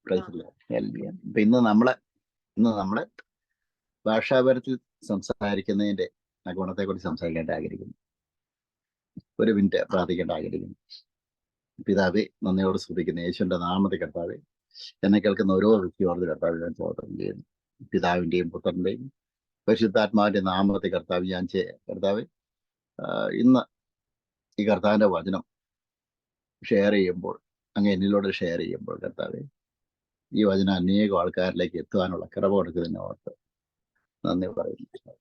ഇപ്പൊ ഇന്ന് നമ്മള് ഭാഷാപരത്തിൽ സംസാരിക്കുന്നതിന്റെ ഗുണത്തെക്കുറിച്ച് സംസാരിക്കേണ്ട ആഗ്രഹിക്കുന്നു. ഒരു മിനിറ്റ് പ്രാർത്ഥിക്കേണ്ട ആഗ്രഹിക്കുന്നു. പിതാവേ, നന്ദിയോട് സ്തുതിക്കുന്ന യേശുവിന്റെ നാമത്തെ കർത്താവേ, എന്നെ കേൾക്കുന്ന ഓരോ വ്യക്തിയോട് കർത്താവ് ഞാൻ സ്തോത്രം ചെയ്യുന്നു. പിതാവിന്റെയും പുത്രന്റെയും പരിശുദ്ധാത്മാവിന്റെ നാമത്തെ കർത്താവ് ഞാൻ കർത്താവ് ഇന്ന് ഈ കർത്താവിന്റെ വചനം ഷെയർ ചെയ്യുമ്പോൾ, അങ്ങ് എന്നിലൂടെ ഷെയർ ചെയ്യുമ്പോൾ കർത്താവെ, ഈ വചനം അനേകം ആൾക്കാരിലേക്ക് എത്തുവാനുള്ള കൃപ കൊടുക്കുന്നതിനെ ഓർത്ത് നന്ദി പറയുന്നു.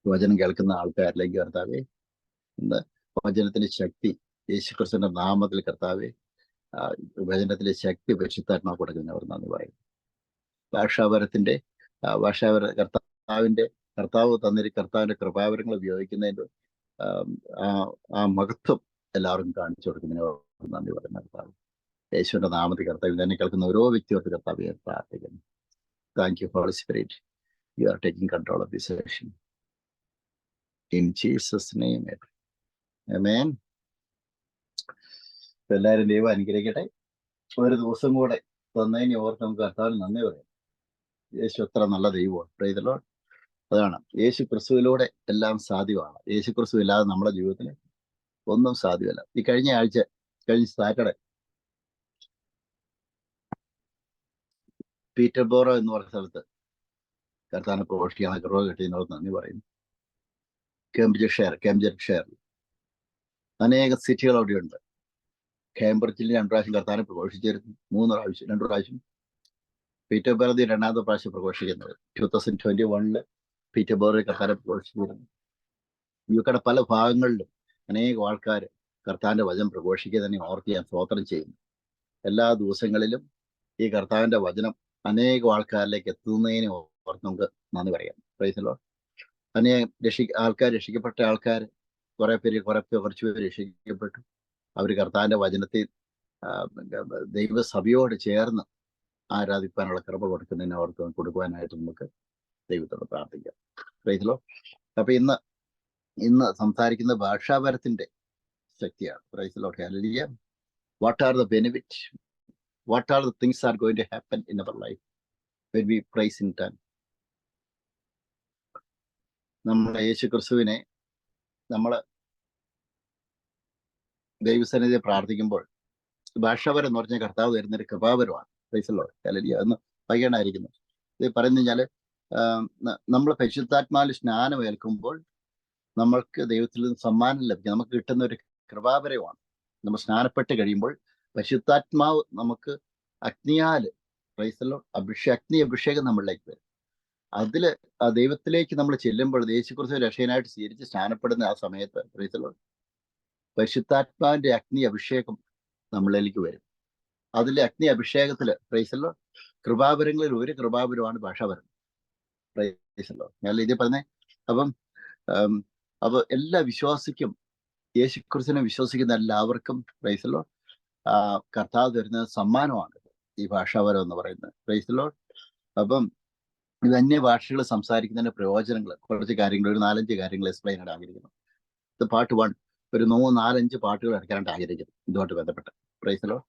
വചനം കേൾക്കുന്ന ആൾക്കാരിലേക്ക് കർത്താവെ, ഇന്ന് വചനത്തിന്റെ ശക്തി യേശുക്രിസ്തുവിന്റെ നാമത്തിൽ കർത്താവെ, വചനത്തിലെ ശക്തി പരിശുദ്ധാത്മാവ് കൊടുക്കുന്നതിനെ ഓർത്ത് നന്ദി പറയുന്നു. കർത്താവ് കർത്താവിന്റെ കൃപാവരങ്ങൾ ഉപയോഗിക്കുന്നതിന്റെ ആ മഹത്വം എല്ലാവർക്കും കാണിച്ചു കൊടുക്കുന്നതിന് നന്ദി പറയുന്ന കർത്താവ്, യേശുവിന്റെ നാമത്തിൽ കർത്താവ് തന്നെ കേൾക്കുന്ന ഓരോ വ്യക്തികൾക്ക് കർത്താവ് ഞാൻ പ്രാർത്ഥിക്കുന്നു. Thank you holy spirit, you are taking control of this session in Jesus name. ആമേൻ. എല്ലാവരും ദൈവം അനുഗ്രഹിക്കട്ടെ. ഒരു ദിവസം കൂടെ തന്നതിനെ ഓർത്ത് നമുക്ക് കർത്താവിന് നന്ദി പറയാം. യേശു അത്ര നല്ല ദൈവമാണ്. Price the Lord. അതാണ്, യേശു ക്രിസ്തുവിലൂടെ എല്ലാം സാധ്യമാണ്. യേശു ക്രിസ്തു ഇല്ലാതെ നമ്മുടെ ജീവിതത്തിൽ ഒന്നും സാധ്യമല്ല. ഈ കഴിഞ്ഞ സാറ്റർഡേ പീറ്റർബോറോ എന്ന് പറഞ്ഞ സ്ഥലത്ത് കർത്താവിനെ പ്രഘോഷിക്കാൻ കുറവ് കിട്ടിയതിനോട് നന്ദി പറയുന്നു. കേംബ്രിഡ്ജ് അനേക സിറ്റികൾ അവിടെയുണ്ട്. കേംബ്രിഡ്ജിൽ 2 പ്രാവശ്യം കർത്താവിനെ പ്രഘോഷിച്ചിരുന്നു. 2 പ്രാവശ്യം. പീറ്റർബോറോ രണ്ടാമത്തെ പ്രാവശ്യം പ്രഘോഷിക്കുന്നത് 2021 പീറ്റർബോറോ കർത്താവിനെ പ്രഘോഷിച്ചിരുന്നു. യുകെയുടെ പല ഭാഗങ്ങളിലും അനേകം ആൾക്കാർ കർത്താവിന്റെ വചനം പ്രഘോഷിക്കുക തന്നെ ഓർത്ത് ഞാൻ സ്തോത്രം ചെയ്യുന്നു. എല്ലാ ദിവസങ്ങളിലും ഈ കർത്താവിന്റെ വചനം അനേകം ആൾക്കാരിലേക്ക് എത്തുന്നതിനെ ഓർത്ത് നമുക്ക് നന്ദി പറയാം. Price the Lord. രക്ഷിക്കപ്പെട്ട ആൾക്കാർ കുറച്ച് പേര് രക്ഷിക്കപ്പെട്ടു. അവർ കർത്താവിന്റെ വചനത്തിൽ ദൈവസഭയോട് ചേർന്ന് ആരാധിക്കാനുള്ള കൃപ കൊടുക്കുന്നതിനെ ഓർത്ത് കൊടുക്കുവാനായിട്ട് നമുക്ക് ദൈവത്തോട് പ്രാർത്ഥിക്കാം. Price the Lord. അപ്പൊ ഇന്ന് സംസാരിക്കുന്ന ഭാഷാപരത്തിന്റെ ശക്തിയാണ്. Price the Lord. Hallelujah. What are the benefits? What are the things are going to happen in our life when we praise in tongue? നമ്മുടെ യേശു ക്രിസ്തുവിനെ നമ്മൾ ദൈവസന്നിധിയെ പ്രാർത്ഥിക്കുമ്പോൾ ഭാഷാപരം എന്ന് പറഞ്ഞാൽ കർത്താവ് തരുന്നൊരു കൃപാപരമാണ്. Praise the Lord. ഹല്ലേലൂയ. എന്ന് പയ്യണായിരിക്കുന്നു. ഇത് പറഞ്ഞു കഴിഞ്ഞാൽ നമ്മൾ പരിശുദ്ധാത്മാവിൽ സ്നാനം ഏൽക്കുമ്പോൾ നമ്മൾക്ക് ദൈവത്തിൽ നിന്ന് സമ്മാനം ലഭിക്കും. നമുക്ക് കിട്ടുന്ന ഒരു കൃപാപരമാണ്. നമ്മൾ സ്നാനപ്പെട്ട് കഴിയുമ്പോൾ പരിശുദ്ധാത്മാവ് നമുക്ക് അഗ്നിയാല് അഭിഷേകം നമ്മളിലേക്ക് വരും. അതില് ആ ദൈവത്തിലേക്ക് നമ്മൾ ചെല്ലുമ്പോൾ യേശുക്രിസ്തു രക്ഷകനായിട്ട് സ്വീകരിച്ച് സ്നാനപ്പെടുന്ന ആ സമയത്ത് പ്രൈസ് ദി ലോർഡ് പരിശുദ്ധാത്മാവിന്റെ അഗ്നി അഭിഷേകം നമ്മളിലേക്ക് വരും. അതിലെ അഗ്നി അഭിഷേകത്തില് പ്രൈസ് ദി ലോർഡ് കൃപാപരങ്ങളിൽ ഒരു കൃപാപരമാണ് ഭാഷാപരം. Praise the Lord. ഞാൻ ഇത് പറഞ്ഞേ. അപ്പൊ എല്ലാ വിശ്വാസിക്കും, യേശുക്രിസ്തുവിനെ വിശ്വസിക്കുന്ന എല്ലാവർക്കും പ്രൈസ് ദി ലോർഡ് കർത്താവ് തരുന്ന സമ്മാനമാണ് ഈ ഭാഷാപരം എന്ന് പറയുന്നത്. Praise the Lord. അപ്പം ഇത് അന്യ ഭാഷകൾ സംസാരിക്കുന്നതിന്റെ പ്രയോജനങ്ങൾ, കുറച്ച് കാര്യങ്ങൾ, ഒരു 4-5 കാര്യങ്ങൾ എക്സ്പ്ലെയിൻ ചെയ്യാൻ ആഗ്രഹിക്കുന്നു. ഇത് പാർട്ട് 1. ഒരു 4-5 പാട്ടുകൾ എടുക്കാനായിട്ട് ആഗ്രഹിക്കുന്നു ഇതുമായിട്ട് ബന്ധപ്പെട്ട്. Price the Lord.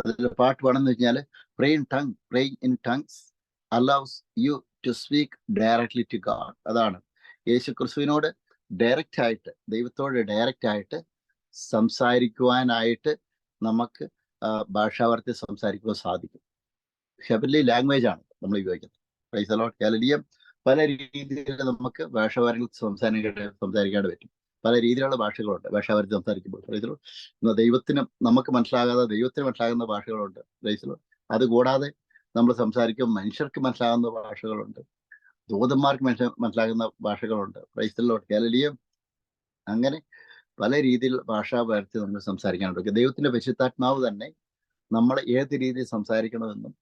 അതിൽ പാർട്ട് 1 എന്ന് വെച്ചാൽ praying in tongues allows you to speak directly to God. അതാണ് യേശു ക്രിസ്തുവിനോട് ഡയറക്റ്റ് ആയിട്ട്, ദൈവത്തോട് ഡയറക്റ്റ് ആയിട്ട് സംസാരിക്കുവാനായിട്ട് നമുക്ക് ഭാഷാവർത്തിൽ സംസാരിക്കുവാൻ സാധിക്കും. ഹെവൻലി ലാംഗ്വേജ് ആണ് നമ്മൾ ഉപയോഗിക്കുന്നത്. Price the Lord. ഹല്ലേലൂയ. പല രീതിയിൽ നമുക്ക് ഭാഷാവർത്തിൽ സംസാരിക്കാണ്ട് പറ്റും. പല രീതിയിലുള്ള ഭാഷകളുണ്ട് ഭാഷാവർത്തിൽ സംസാരിക്കുമ്പോൾ. Price the Lord. നമുക്ക് ദൈവത്തിന് മനസ്സിലാകുന്ന ഭാഷകളുണ്ട്. Price the Lord. അതുകൂടാതെ നമ്മൾ സംസാരിക്കുമ്പോൾ മനുഷ്യർക്ക് മനസ്സിലാകുന്ന ഭാഷകളുണ്ട്, ദൂതന്മാർക്ക് മനസ്സിലാകുന്ന ഭാഷകളുണ്ട്. Price the Lord. ഹല്ലേലൂയ. അങ്ങനെ പല രീതിയിൽ ഭാഷാപരത്തിൽ നമ്മൾ സംസാരിക്കാനുണ്ട്. ദൈവത്തിന്റെ പരിശുദ്ധാത്മാവ് തന്നെ നമ്മൾ ഏത് രീതിയിൽ സംസാരിക്കണമെന്നും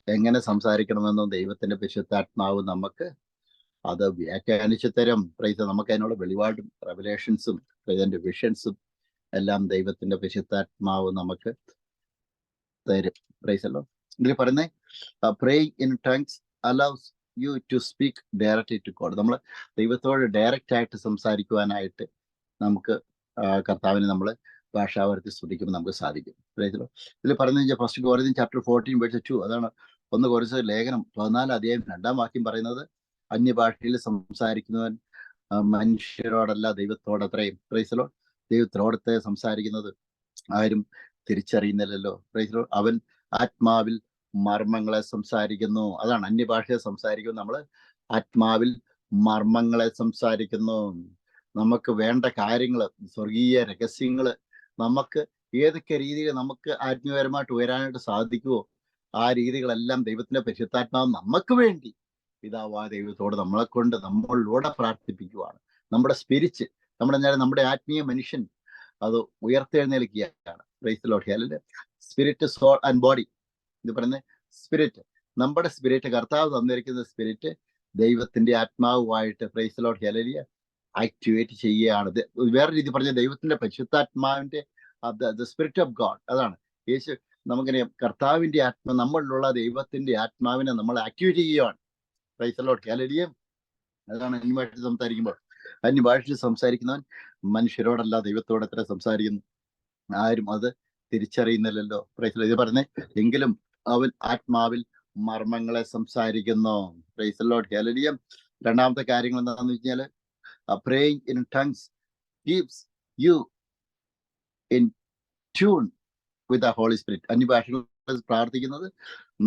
എങ്ങനെ സംസാരിക്കണമെന്നും ദൈവത്തിന്റെ പരിശുദ്ധാത്മാവ് നമുക്ക് അത് വ്യാഖ്യാനിച്ചു തരും. പ്രൈസ്. നമുക്ക് അതിനുള്ള വെളിപാടും റെവലേഷൻസും അതിന്റെ വിഷൻസും എല്ലാം ദൈവത്തിന്റെ പരിശുദ്ധാത്മാവ് നമുക്ക് തരും. പ്രൈസ് അല്ലോ. ഇതിൽ പറയുന്നേ praying in tongues allows you to speak directly to God. നമ്മൾ ദൈവത്തോട് ഡയറക്റ്റ് ആയിട്ട് സംസാരിക്കുവാനായിട്ട് നമുക്ക് കർത്താവിന് നമ്മൾ ഭാഷാവർത്തി സ്തുതിക്കുമ്പോൾ നമുക്ക് സാധിക്കും. ഇതിൽ പറഞ്ഞു ഫസ്റ്റ് കൊരിന്ത്യൻ ചാപ്റ്റർ 14:2, അതാണ് 1 കൊരിന്ത്യർ ലേഖനം 14 അധ്യായം 2 വാക്യം പറയുന്നത്, അന്യഭാഷയിൽ സംസാരിക്കുന്നവൻ മനുഷ്യരോടല്ല ദൈവത്തോടത്രയും. Praise Lord. ദൈവത്തോടത്തെ സംസാരിക്കുന്നത് ആരും തിരിച്ചറിയുന്നില്ലല്ലോ. Praise Lord. അവൻ ആത്മാവിൽ മർമ്മങ്ങളെ സംസാരിക്കുന്നു. അതാണ് അന്യഭാഷയെ സംസാരിക്കുന്നു. നമ്മൾ ആത്മാവിൽ മർമ്മങ്ങളെ സംസാരിക്കുന്നു. നമുക്ക് വേണ്ട കാര്യങ്ങൾ, സ്വർഗീയ രഹസ്യങ്ങൾ നമുക്ക് ഏതൊക്കെ രീതിയിൽ നമുക്ക് ആത്മീയപരമായിട്ട് ഉയരാനായിട്ട് സാധിക്കുമോ ആ രീതികളെല്ലാം ദൈവത്തിന്റെ പരിശുദ്ധാത്മാവ് നമുക്ക് വേണ്ടി പിതാവായ ദൈവത്തോട് നമ്മളിലൂടെ പ്രാർത്ഥിപ്പിക്കുവാണ്. നമ്മുടെ സ്പിരിറ്റ്, നമ്മുടെ ആത്മീയ മനുഷ്യൻ അത് ഉയർത്തെഴുന്നേൽക്കുകയാണ്. Praise Lord. ഹല്ലേലൂയ. സ്പിരിറ്റ്, സോൾ ആൻഡ് ബോഡി ഇത് പറയുന്നത് സ്പിരിറ്റ്, നമ്മുടെ സ്പിരിറ്റ്, കർത്താവ് തന്നിരിക്കുന്ന സ്പിരിറ്റ് ദൈവത്തിന്റെ ആത്മാവുമായിട്ട് പ്രൈസ് ലോർഡ് ഹല്ലേലൂയ ആക്ടിവേറ്റ് ചെയ്യുകയാണ്. വേറെ രീതി പറഞ്ഞ ദൈവത്തിന്റെ പരിശുദ്ധാത്മാവിന്റെ സ്പിരിറ്റ് ഓഫ് ഗോഡ്, അതാണ് യേശു. നമുക്കറിയാം കർത്താവിന്റെ നമ്മളിലുള്ള ദൈവത്തിന്റെ ആത്മാവിനെ നമ്മൾ ആക്ടിവേറ്റ് ചെയ്യുകയാണ്. Praise Lord hallelujah. അതാണ് അന്യഭാഷയിൽ സംസാരിക്കുമ്പോൾ. അന്യഭാഷയിൽ സംസാരിക്കുന്നവൻ മനുഷ്യരോടല്ല ദൈവത്തോട് എത്ര സംസാരിക്കുന്നു, ആരും അത് തിരിച്ചറിയുന്നില്ലല്ലോ. Praise Lord. ഇത് പറഞ്ഞേ, എങ്കിലും അവൻ ആത്മാവിൽ മർമ്മങ്ങളെ സംസാരിക്കുന്നു. Praise Lord hallelujah. രണ്ടാമത്തെ കാര്യങ്ങൾ എന്താണെന്ന് വെച്ചാൽ, praying in tongues keeps you in tune with the Holy Spirit. അന്യഭാഷകളിൽ പ്രാർത്ഥിക്കുന്നത്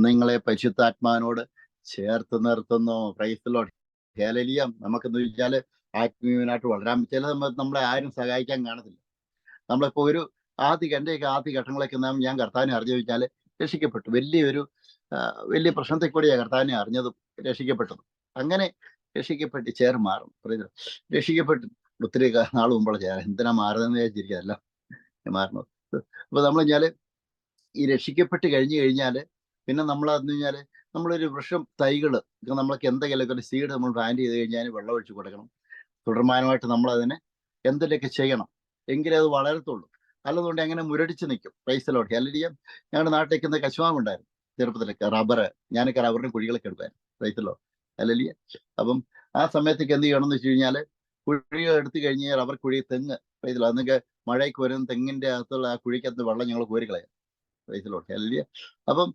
നിങ്ങളെ പരിശുദ്ധാത്മാവിനോട് ചേർത്ത് നിർത്തുന്നു. Praise Lord hallelujah. നമുക്കെന്ന് വെച്ചാൽ ആത്മീയനായിട്ട് വളരാൻ ചില സമയത്ത് നമ്മളെ ആരും സഹായിക്കാൻ കാണത്തില്ല. നമ്മളിപ്പോൾ ഒരു ആദ്യ ഘട്ടങ്ങളൊക്കെ ഞാൻ കർത്താവിനെ അറിഞ്ഞു വെച്ചാൽ രക്ഷിക്കപ്പെട്ടു. വലിയ പ്രശ്നത്തെ കൂടിയാണ് കർത്താവിനെ അറിഞ്ഞതും രക്ഷിക്കപ്പെട്ടതും. അങ്ങനെ രക്ഷിക്കപ്പെട്ട് മാറും. രക്ഷിക്കപ്പെട്ട് ഒത്തിരി നാൾ മുമ്പുള്ള എന്തിനാ മാറുന്നതെന്ന് വിചാരിച്ചിരിക്കുകയല്ല മാറണത്. അപ്പൊ നമ്മൾ കഴിഞ്ഞാല് ഈ രക്ഷിക്കപ്പെട്ട് കഴിഞ്ഞാൽ പിന്നെ നമ്മളതെന്ന് കഴിഞ്ഞാൽ നമ്മളൊരു വൃക്ഷം തൈകള് നമ്മൾക്ക് എന്തെങ്കിലുമൊക്കെ ഒരു സീഡ് നമ്മൾ പ്ലാന്റ് ചെയ്ത് കഴിഞ്ഞാൽ വെള്ളം ഒഴിച്ച് കൊടുക്കണം. തുടർമാനമായിട്ട് നമ്മൾ അതിനെ എന്തെങ്കിലുമൊക്കെ ചെയ്യണം, എങ്കിലേ അത് വളരത്തുള്ളൂ. അല്ലതുകൊണ്ട് അങ്ങനെ മുരടിച്ച് നിൽക്കും. പ്രൈസ് ലോർഡ് ഹല്ലേലൂയ. ഞങ്ങളുടെ നാട്ടിലേക്ക് കശുമാവുണ്ടായിരുന്നു ചെറുപ്പത്തിലൊക്കെ, ഞാനൊക്കെ റബ്ബറിന് കുഴികളൊക്കെ എടുക്കുമായിരുന്നു. Praise Lord hallelujah. അപ്പം ആ സമയത്തേക്ക് എന്ത് ചെയ്യണമെന്ന് വെച്ച് കഴിഞ്ഞാൽ, കുഴികൾ എടുത്തു കഴിഞ്ഞാൽ റബ്ബർ കുഴി, തെങ്ങ്, പ്രൈസ് ലോർഡ്, അന്നൊക്കെ മഴയ്ക്ക് വരുന്ന തെങ്ങിന്റെ അകത്തുള്ള ആ കുഴിക്കകത്ത് വെള്ളം ഞങ്ങൾ കോരിക്കളയാം. Price Lord hallelujah. അപ്പം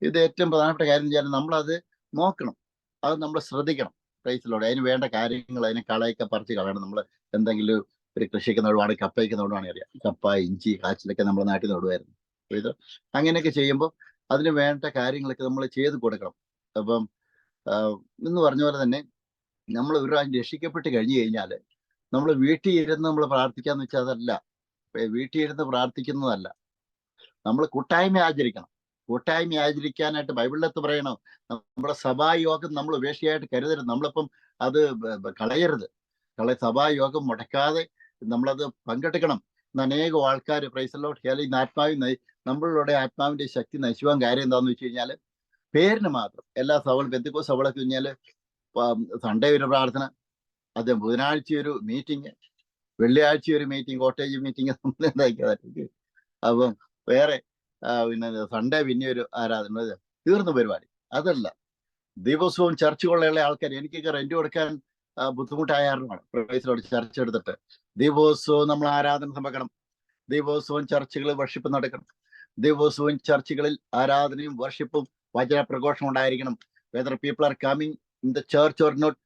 ഇത് ഏറ്റവും പ്രധാനപ്പെട്ട കാര്യം വെച്ചാൽ നമ്മളത് നോക്കണം, അത് നമ്മൾ ശ്രദ്ധിക്കണം. Praise Lord. അതിന് വേണ്ട കാര്യങ്ങൾ, അതിനെ കളയൊക്കെ പറിച്ച് കളയണം. നമ്മൾ എന്തെങ്കിലും ഒരു കൃഷിക്ക് നടുവാണ്, കപ്പയ്ക്ക് നടുവാണെങ്കിൽ അറിയാം, കപ്പ, ഇഞ്ചി, കാച്ചിലൊക്കെ നമ്മുടെ നാട്ടിൽ നടുവായിരുന്നു. ഇത് അങ്ങനെയൊക്കെ ചെയ്യുമ്പോൾ അതിന് വേണ്ട കാര്യങ്ങളൊക്കെ നമ്മൾ ചെയ്ത് കൊടുക്കണം. അപ്പം എന്ന് പറഞ്ഞ പോലെ തന്നെ നമ്മൾ ഒരു രക്ഷിക്കപ്പെട്ട് കഴിഞ്ഞാൽ നമ്മൾ വീട്ടിൽ ഇരുന്ന് നമ്മൾ പ്രാർത്ഥിക്കാന്ന് വെച്ചാൽ അതല്ല. വീട്ടിൽ ഇരുന്ന് പ്രാർത്ഥിക്കുന്നതല്ല, നമ്മൾ കൂട്ടായ്മ ആചരിക്കണം. കൂട്ടായ്മ ആചരിക്കാനായിട്ട് ബൈബിളിലത്ത് പറയണം, നമ്മുടെ സഭായോഗം നമ്മൾ ഉപേക്ഷയായിട്ട് കരുതരുത്. നമ്മളിപ്പം അത് കളയരുത്. സഭായോഗം മുടക്കാതെ നമ്മളത് പങ്കെടുക്കണം. അനേകം ആൾക്കാർ പ്രൈസ് ലോർഡ് ഹല്ലേലൂയ നമ്മളുടെ ആത്മാവിന്റെ ശക്തി നശിവാൻ കാര്യം എന്താണെന്ന് വെച്ച് കഴിഞ്ഞാൽ, പേരിന് മാത്രം എല്ലാ സഭകളും, പെന്തക്കോസ്ത് സഭകളൊക്കെ കഴിഞ്ഞാൽ സൺഡേ ഒരു പ്രാർത്ഥന, അത് ബുധനാഴ്ച ഒരു മീറ്റിംഗ്, വെള്ളിയാഴ്ച ഒരു മീറ്റിംഗ്, കോട്ടേജ് മീറ്റിംഗ്, അപ്പം വേറെ പിന്നെ സൺഡേ പിന്നെ ഒരു ആരാധന, തീർന്ന പരിപാടി. അതല്ല, ദിവസവും ചർച്ചുകളുള്ള ആൾക്കാർ, എനിക്കൊക്കെ റെന്റ് കൊടുക്കാൻ ബുദ്ധിമുട്ടായ കാരണമാണ് പ്രൈസിലോട് ചർച്ച എടുത്തിട്ട് ദിവസവും നമ്മൾ ആരാധന സമക്കണം. ദിവസവും ചർച്ചുകളിൽ വർഷിപ്പ് നടക്കണം. ദിവസവും ചർച്ചുകളിൽ ആരാധനയും വർഷിപ്പും വചന പ്രഘോഷണം ഉണ്ടായിരിക്കണം. Whether people are coming in the church or not,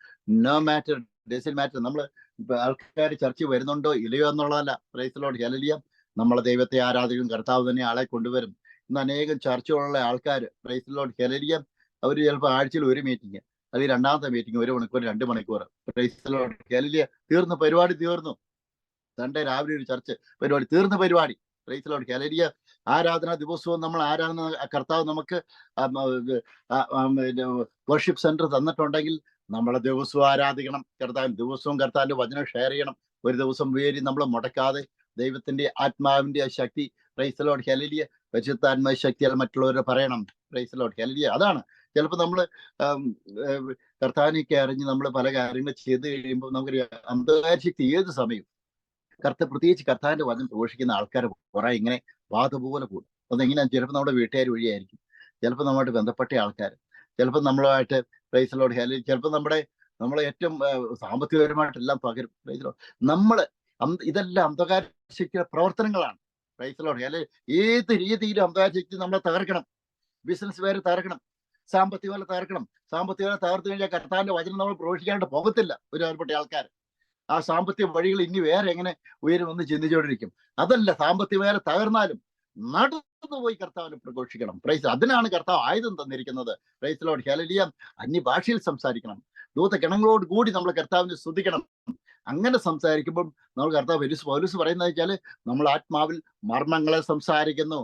no matter, doesn't matter. നമ്മൾ ആൾക്കാർ ചർച്ച വരുന്നുണ്ടോ ഇല്ലയോ എന്നുള്ളതല്ല. Praise Lord hallelujah. നമ്മളെ ദൈവത്തെ ആരാധിക്കും, കർത്താവ് തന്നെ ആളെ കൊണ്ടുവരും. ഇന്ന് അനേകം ചർച്ചകളുള്ള ആൾക്കാർ പ്രൈസ് ലോർഡ് ഹല്ലേലൂയ, അവർ ചിലപ്പോൾ ആഴ്ചയിൽ ഒരു മീറ്റിംഗ്, അത് രണ്ടാമത്തെ മീറ്റിംഗ് 1 മണിക്കൂർ 2 മണിക്കൂർ. Praise Lord hallelujah. തീർന്നു, പരിപാടി തീർന്നു. സൺഡേ രാവിലെ ഒരു ചർച്ച് പരിപാടി, തീർന്ന പരിപാടി. Praise Lord hallelujah. ആരാധന ദിവസവും നമ്മൾ ആരാധന, കർത്താവ് നമുക്ക് വർഷിപ്പ് സെന്റർ തന്നിട്ടുണ്ടെങ്കിൽ നമ്മളെ ദിവസവും ആരാധിക്കണം. ദിവസവും കർത്താവിന്റെ വചനം ഷെയർ ചെയ്യണം. ഒരു ദിവസം വേരി നമ്മൾ മുടക്കാതെ ദൈവത്തിന്റെ ആത്മാവിന്റെ ശക്തി, പ്രൈസ് ലോർഡ് ഹല്ലേലൂയ, പരിശുദ്ധാത്മാ ശക്തിയാൽ മറ്റുള്ളവരെ പറയണം. Praise Lord hallelujah. അതാണ് ചിലപ്പോൾ നമ്മൾ കർത്താവിനെയൊക്കെ അറിഞ്ഞ് നമ്മൾ പല കാര്യങ്ങൾ ചെയ്ത് കഴിയുമ്പോൾ നമുക്കൊരു അന്ധകാര ശക്തി ഏത് സമയവും പ്രത്യേകിച്ച് കർത്താവിന്റെ വചനം ഘോഷിക്കുന്ന ആൾക്കാർ കുറെ ഇങ്ങനെ ബാധ പോലെ കൂടും. അതെങ്ങനെയാണ്? ചിലപ്പോൾ നമ്മുടെ വീട്ടുകാർ വഴിയായിരിക്കും, ചിലപ്പോൾ നമ്മളുമായിട്ട് ബന്ധപ്പെട്ട ആൾക്കാർ, ചിലപ്പോൾ നമ്മളുമായിട്ട് പ്രൈസ് ലോർഡ് ഹല്ലേലൂയ, ചിലപ്പോൾ നമ്മളെ ഏറ്റവും സാമ്പത്തികപരമായിട്ടെല്ലാം പകരും. Praise Lord. ഇതെല്ലാം അന്ധകാര ശക്തിയുടെ പ്രവർത്തനങ്ങളാണ്. Praise Lord. അല്ലെ, ഏത് രീതിയിലും അന്ധകാരശക്തി നമ്മളെ തകർക്കണം. ബിസിനസ് പേര് തകർക്കണം, സാമ്പത്തിക തകർക്കണം. സാമ്പത്തിക തകർത്തു കഴിഞ്ഞാൽ കർത്താവിന്റെ വചനം നമ്മൾ പ്രവേശിക്കാണ്ട് പോകത്തില്ല. ഒരുപാട് ആൾക്കാർ ആ സാമ്പത്തിക വഴികൾ ഇനി വേറെ എങ്ങനെ ഉയരുമെന്ന് ചിന്തിച്ചുകൊണ്ടിരിക്കും. അതല്ല, സാമ്പത്തിക മേഖല തകർന്നാലും നടന്നു പോയി കർത്താവിനെ പ്രഘോഷിക്കണം. പ്രൈസ്, അതിനാണ് കർത്താവ് ആയുധം തന്നിരിക്കുന്നത്. Praise Lord. ഹല്ലേലൂയ. അന്യഭാഷയിൽ സംസാരിക്കണം. ദൂതഗണങ്ങളോട് കൂടി നമ്മൾ കർത്താവിനെ സ്തുതിക്കണം. അങ്ങനെ സംസാരിക്കുമ്പോൾ നമ്മൾ കർത്താവ് പൗലോസ് പറയുന്നത് വെച്ചാൽ, നമ്മൾ ആത്മാവിൽ മർമ്മങ്ങളെ സംസാരിക്കുന്നു,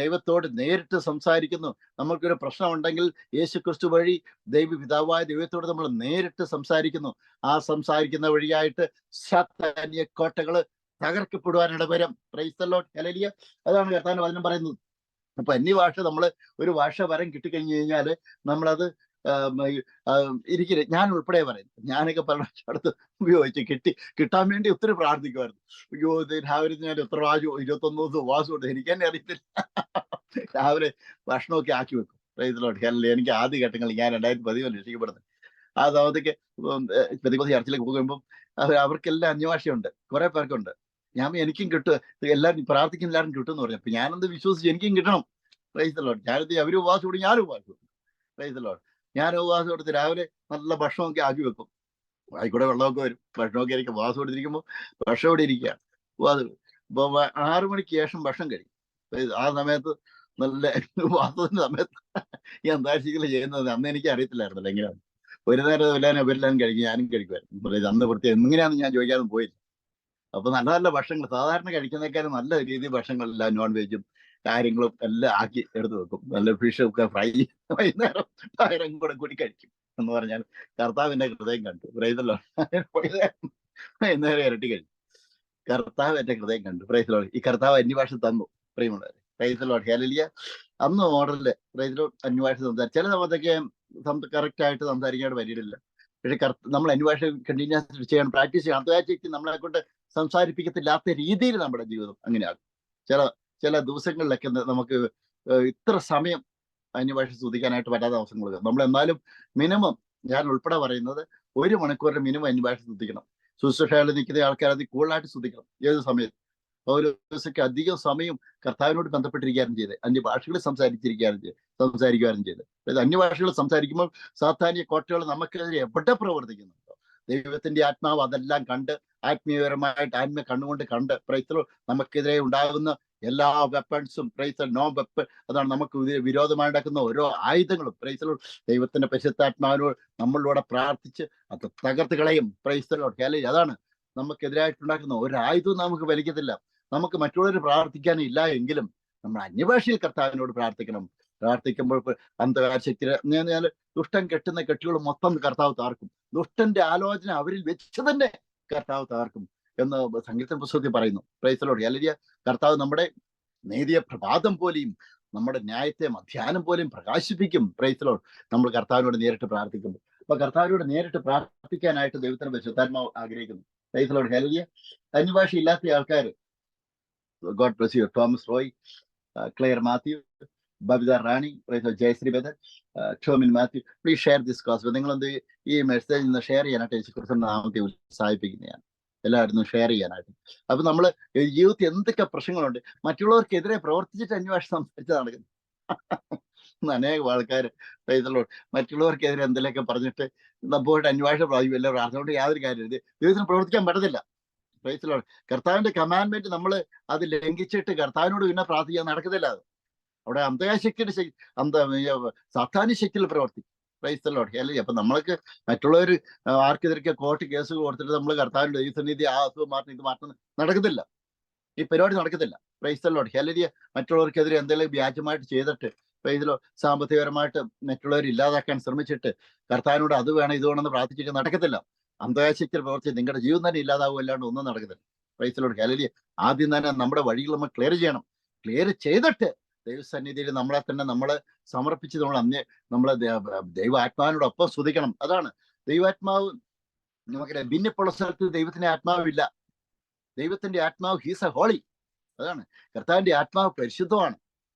ദൈവത്തോട് നേരിട്ട് സംസാരിക്കുന്നു. നമ്മൾക്കൊരു പ്രശ്നമുണ്ടെങ്കിൽ യേശു ക്രിസ്തു വഴി പിതാവായ ദൈവത്തോട് നമ്മൾ നേരിട്ട് സംസാരിക്കുന്നു. ആ സംസാരിക്കുന്ന വഴിയായിട്ട് സാത്താന്യ കോട്ടകള് തകർക്കപ്പെടുവാൻ ഇടവരും. Praise the Lord. ഹല്ലേലൂയ. അതാണ് കർത്താവിന്റെ വചനം പറയുന്നത്. അപ്പൊ അന്യഭാഷ നമ്മള് ഒരു ഭാഷ വരം കിട്ടിക്കഴിഞ്ഞു കഴിഞ്ഞാല് നമ്മളത് ഇരിക്കില്ല. ഞാൻ ഉൾപ്പെടെ പറയുന്നു, ഞാനൊക്കെ പല അടുത്ത് ഉപയോഗിച്ച് കിട്ടാൻ വേണ്ടി ഒത്തിരി പ്രാർത്ഥിക്കുമായിരുന്നു. അയ്യോ, രാവിലെ ഞാൻ എത്ര 21 ദിവസം ഉപവാസം ഉണ്ട്, എനിക്ക് തന്നെ അറിയത്തില്ല. രാവിലെ ഭക്ഷണമൊക്കെ ആക്കി വെക്കും. Praise Lord. ഹല്ലേലൂയ. എനിക്ക് ആദ്യ ഘട്ടങ്ങളിൽ ഞാൻ 2013 രക്ഷിക്കപ്പെടുന്നത്. ആ സമയത്തേക്ക് പെന്തക്കോസ്ത് ചർച്ചിലേക്ക് പോകുമ്പോൾ അവർക്കെല്ലാം അന്യഭാഷയുണ്ട്, കുറെ പേർക്കുണ്ട്. എനിക്കും കിട്ടും, എല്ലാവരും പ്രാർത്ഥിക്കുന്ന എല്ലാവരും കിട്ടും എന്ന് പറഞ്ഞു. അപ്പൊ ഞാനെന്ത് വിശ്വസിച്ച് എനിക്കും കിട്ടണം. Price the Lord. ഞാനെന്ത് അവര് ഉപവാസം കൊടുക്കും, ഞാനും ഉപവാസം കൊടുക്കും. Price the Lord. ഞാൻ ഉപവാസം കൊടുത്ത് രാവിലെ നല്ല ഭക്ഷണമൊക്കെ ആക്കി വെക്കും. ആയിക്കൂടെ വെള്ളമൊക്കെ വരും. ഭക്ഷണമൊക്കെ ആയിരിക്കും. ഉപവാസം കൊടുത്തിരിക്കുമ്പോൾ ഭക്ഷണം ഇവിടെ ഇരിക്കുകയാണ്. അപ്പൊ 6 മണിക്ക് ശേഷം ഭക്ഷണം കഴിക്കും. ആ സമയത്ത് നല്ല ഉപവാസത്തിന്റെ സമയത്ത് ഈ അന്താഴ്ചകൾ ചെയ്യുന്നത് അന്ന് എനിക്ക് അറിയത്തില്ലായിരുന്നല്ലോ എങ്ങനെയാണ്. ഒരു നേരം എല്ലാവരും കഴിക്കും, ഞാനും കഴിക്കുമായിരുന്നു. അന്ന് പ്രത്യേകം എങ്ങനെയാണെന്ന് ഞാൻ ചോദിക്കാതെ പോയില്ല. അപ്പൊ നല്ല നല്ല ഭക്ഷണങ്ങൾ സാധാരണ കഴിക്കുന്നേക്കാളും നല്ല രീതിയിൽ ഭക്ഷണങ്ങളെല്ലാം നോൺ വെജും കാര്യങ്ങളും എല്ലാം ആക്കി എടുത്തു വെക്കും. നല്ല ഫിഷൊക്കെ ഫ്രൈ വൈകുന്നേരം പകരം കൂടെ കൂടി കഴിക്കും എന്ന് പറഞ്ഞാൽ കർത്താവിന്റെ ഹൃദയം കണ്ടു. പ്രൈസല്ലോ. വൈകുന്നേരം ഇരട്ടി കഴിക്കും. കർത്താവ് എന്റെ ഹൃദയം കണ്ടു. പ്രൈസലോ. ഈ കർത്താവ് അന്യഭാഷ തന്നു. പ്രിയമുള്ളവരെ. പ്രൈസലോ. ഹല്ലേലൂയ. അന്ന് ഓർഡറില് പ്രൈസലോ അന്യഭാഷ സംസാരിക്കും. ചില സമയത്തൊക്കെ കറക്റ്റ് ആയിട്ട് സംസാരിക്കാണ്ട് വരില്ല. പക്ഷെ നമ്മൾ അന്യഭാഷ കണ്ടിന്യൂസ് ചെയ്യണം, പ്രാക്ടീസ് ചെയ്യണം. അന്തകാശയ്ക്ക് നമ്മളെ കൊണ്ട് സംസാരിപ്പിക്കത്തില്ലാത്ത രീതിയിൽ നമ്മുടെ ജീവിതം അങ്ങനെയാണ്. ചില ദിവസങ്ങളിലൊക്കെ നമുക്ക് ഇത്ര സമയം അന്യഭാഷ സ്തുതിക്കാനായിട്ട് പറ്റാത്ത അവസരങ്ങൾ. നമ്മൾ എന്നാലും മിനിമം, ഞാൻ ഉൾപ്പെടെ പറയുന്നത് 1 മണിക്കൂറിന് മിനിമം അന്യഭാഷ സ്തുതിക്കണം. ശുശ്രൂഷകളിൽ നിൽക്കുന്ന ആൾക്കാർ അത് കൂടുതലായിട്ട് സ്തുതിക്കണം. ഏത് സമയത്ത് പൗലോസൊക്കെ അധികം സമയം കർത്താവിനോട് ബന്ധപ്പെട്ടിരിക്കാനും ചെയ്ത് അന്യഭാഷകൾ സംസാരിക്കുവാനും ചെയ്ത്. അതായത് അന്യഭാഷകൾ സംസാരിക്കുമ്പോൾ സാത്താന്യ കോട്ടകൾ നമുക്കെതിരെ എവിടെ പ്രവർത്തിക്കുന്നുണ്ടോ, ദൈവത്തിന്റെ ആത്മാവ് അതെല്ലാം കണ്ട് ആത്മീയപരമായിട്ട് ആത്മീയ കണ്ണുകൊണ്ട് കണ്ട് പ്രൈസലോ നമുക്കെതിരെ ഉണ്ടാകുന്ന എല്ലാ വെപ്പൺസും പ്രൈസൽ നോ വെപ്പൺ, അതാണ് നമുക്ക് വിരോധമായി നടക്കുന്ന ഓരോ ആയുധങ്ങളും പ്രൈസലോ ദൈവത്തിന്റെ പരിശുദ്ധാത്മാവിനോട് നമ്മളിലൂടെ പ്രാർത്ഥിച്ച് അത് തകർത്ത് കളയും. പ്രൈസലോ. ഹല്ലേലൂയ. അതാണ് നമുക്കെതിരായിട്ടുണ്ടാക്കുന്ന ഒരായുധവും നമുക്ക് വലിക്കത്തില്ല. നമുക്ക് മറ്റുള്ളവർ പ്രാർത്ഥിക്കാനില്ല എങ്കിലും നമ്മൾ അന്യഭാഷയിൽ കർത്താവിനോട് പ്രാർത്ഥിക്കുമ്പോൾ അന്ധകാരശക്തി ദുഷ്ടൻ കെട്ടുന്ന കെട്ടുകൾ മൊത്തം കർത്താവ് താർക്കും. ദുഷ്ടന്റെ ആലോചന അവരിൽ വെച്ച് തന്നെ കർത്താവ് താർക്കും എന്ന് സങ്കീർത്തന പുസ്തകത്തിൽ പറയുന്നു. Price the Lord. ഹല്ലേലൂയ. കർത്താവ് നമ്മുടെ നീതിയെ പ്രഭാതം പോലെയും നമ്മുടെ ന്യായത്തെ മധ്യാഹ്നം പോലെയും പ്രകാശിപ്പിക്കും. Price the Lord. നമ്മൾ കർത്താവിനോട് നേരിട്ട് പ്രാർത്ഥിക്കുമ്പോൾ. അപ്പൊ കർത്താവിനോട് നേരിട്ട് പ്രാർത്ഥിക്കാനായിട്ട് ദൈവത്തിന് പരിശുദ്ധാത്മാവ് ആഗ്രഹിക്കുന്നു. Praise the Lord. ഹല്ലേലൂയ. അന്യഭാഷ ഇല്ലാത്ത ആൾക്കാർ, God bless you, Thomas Roy, Claire Mathew, Babitha Rani, Jayasree Badar, Tomin Mathew, please share this gospel. നിങ്ങളെന്ത് ഈ മെസ്സേജ് ഇന്ന് ഷെയർ ചെയ്യാനായിട്ട് യേശുക്രിസ്തുവിന്റെ നാമത്തെ ഉത്സാഹിപ്പിക്കുന്നതാണ്. എല്ലാവരും ഷെയർ ചെയ്യാനായിട്ട്. അപ്പൊ നമ്മൾ ജീവിതത്തിൽ എന്തൊക്കെ പ്രശ്നങ്ങളുണ്ട്, മറ്റുള്ളവർക്കെതിരെ പ്രവർത്തിച്ചിട്ട് അന്യഭാഷ സംസാരിച്ച് നടക്കുന്നു. അനേകം ആൾക്കാർ മറ്റുള്ളവർക്കെതിരെ എന്തെങ്കിലുമൊക്കെ പറഞ്ഞിട്ട് പോയിട്ട് അന്യഭാഷ പ്രാപിക്കും. അതുകൊണ്ട് യാതൊരു കാര്യമില്ല. ദൈവത്തിന് പ്രവർത്തിക്കാൻ പറ്റത്തില്ല. Praise the Lord. കർത്താവിന്റെ കമാൻഡ്മെന്റ് നമ്മൾ അത് ലംഘിച്ചിട്ട് കർത്താവിനോട് പിന്നെ പ്രാർത്ഥിക്കാൻ നടക്കത്തില്ല. അത് അവിടെ അന്ധകാശക്തിയുടെ സാത്താന്യ ശക്തിയിൽ പ്രവർത്തിക്കും. Price the Lord. ഹല്ലേലൂയ. അപ്പൊ നമ്മൾക്ക് മറ്റുള്ളവർ ആർക്കെതിരെ കോർട്ട് കേസ് കൊടുത്തിട്ട് നമ്മൾ കർത്താവിന്റെ ദൈവസന്നിധി ആ അസുഖം മാറ്റണം ഇത് മാറ്റണം നടക്കത്തില്ല. ഈ പരിപാടി നടക്കത്തില്ല. Price the Lord. ഹല്ലേലൂയ. മറ്റുള്ളവർക്കെതിരെ എന്തെങ്കിലും വ്യാജമായിട്ട് ചെയ്തിട്ട് പ്രൈസ് സാമ്പത്തികപരമായിട്ട് മറ്റുള്ളവർ ഇല്ലാതാക്കാൻ ശ്രമിച്ചിട്ട് കർത്താവിനോട് അത് വേണം ഇത് വേണമെന്ന് പ്രാർത്ഥിച്ചിട്ട് നടക്കത്തില്ല. അന്ധകാശക്തിയിൽ പ്രവർത്തിച്ച് നിങ്ങളുടെ ജീവൻ തന്നെ ഇല്ലാതാവും, അല്ലാണ്ട് ഒന്നും നടക്കത്തില്ല. Price the Lord. ഹല്ലേലൂയ. ആദ്യം തന്നെ നമ്മുടെ വഴികൾ നമ്മൾ ക്ലിയർ ചെയ്യണം. ക്ലിയർ ചെയ്തിട്ട് ദൈവസന്നിധിയിൽ നമ്മളെ തന്നെ നമ്മളെ സമർപ്പിച്ച് നമ്മളെ ദൈവാത്മാവിനോടൊപ്പം സ്തുതിക്കണം. അതാണ് ദൈവാത്മാവ്. നമുക്കറിയാം, ഭിന്നിപ്പുള്ള സ്ഥലത്ത് ദൈവത്തിന്റെ ആത്മാവില്ല. ദൈവത്തിന്റെ ആത്മാവ് ഹീസ് എ ഹോളി. അതാണ് കർത്താവിന്റെ ആത്മാവ് പരിശുദ്ധമാണ്.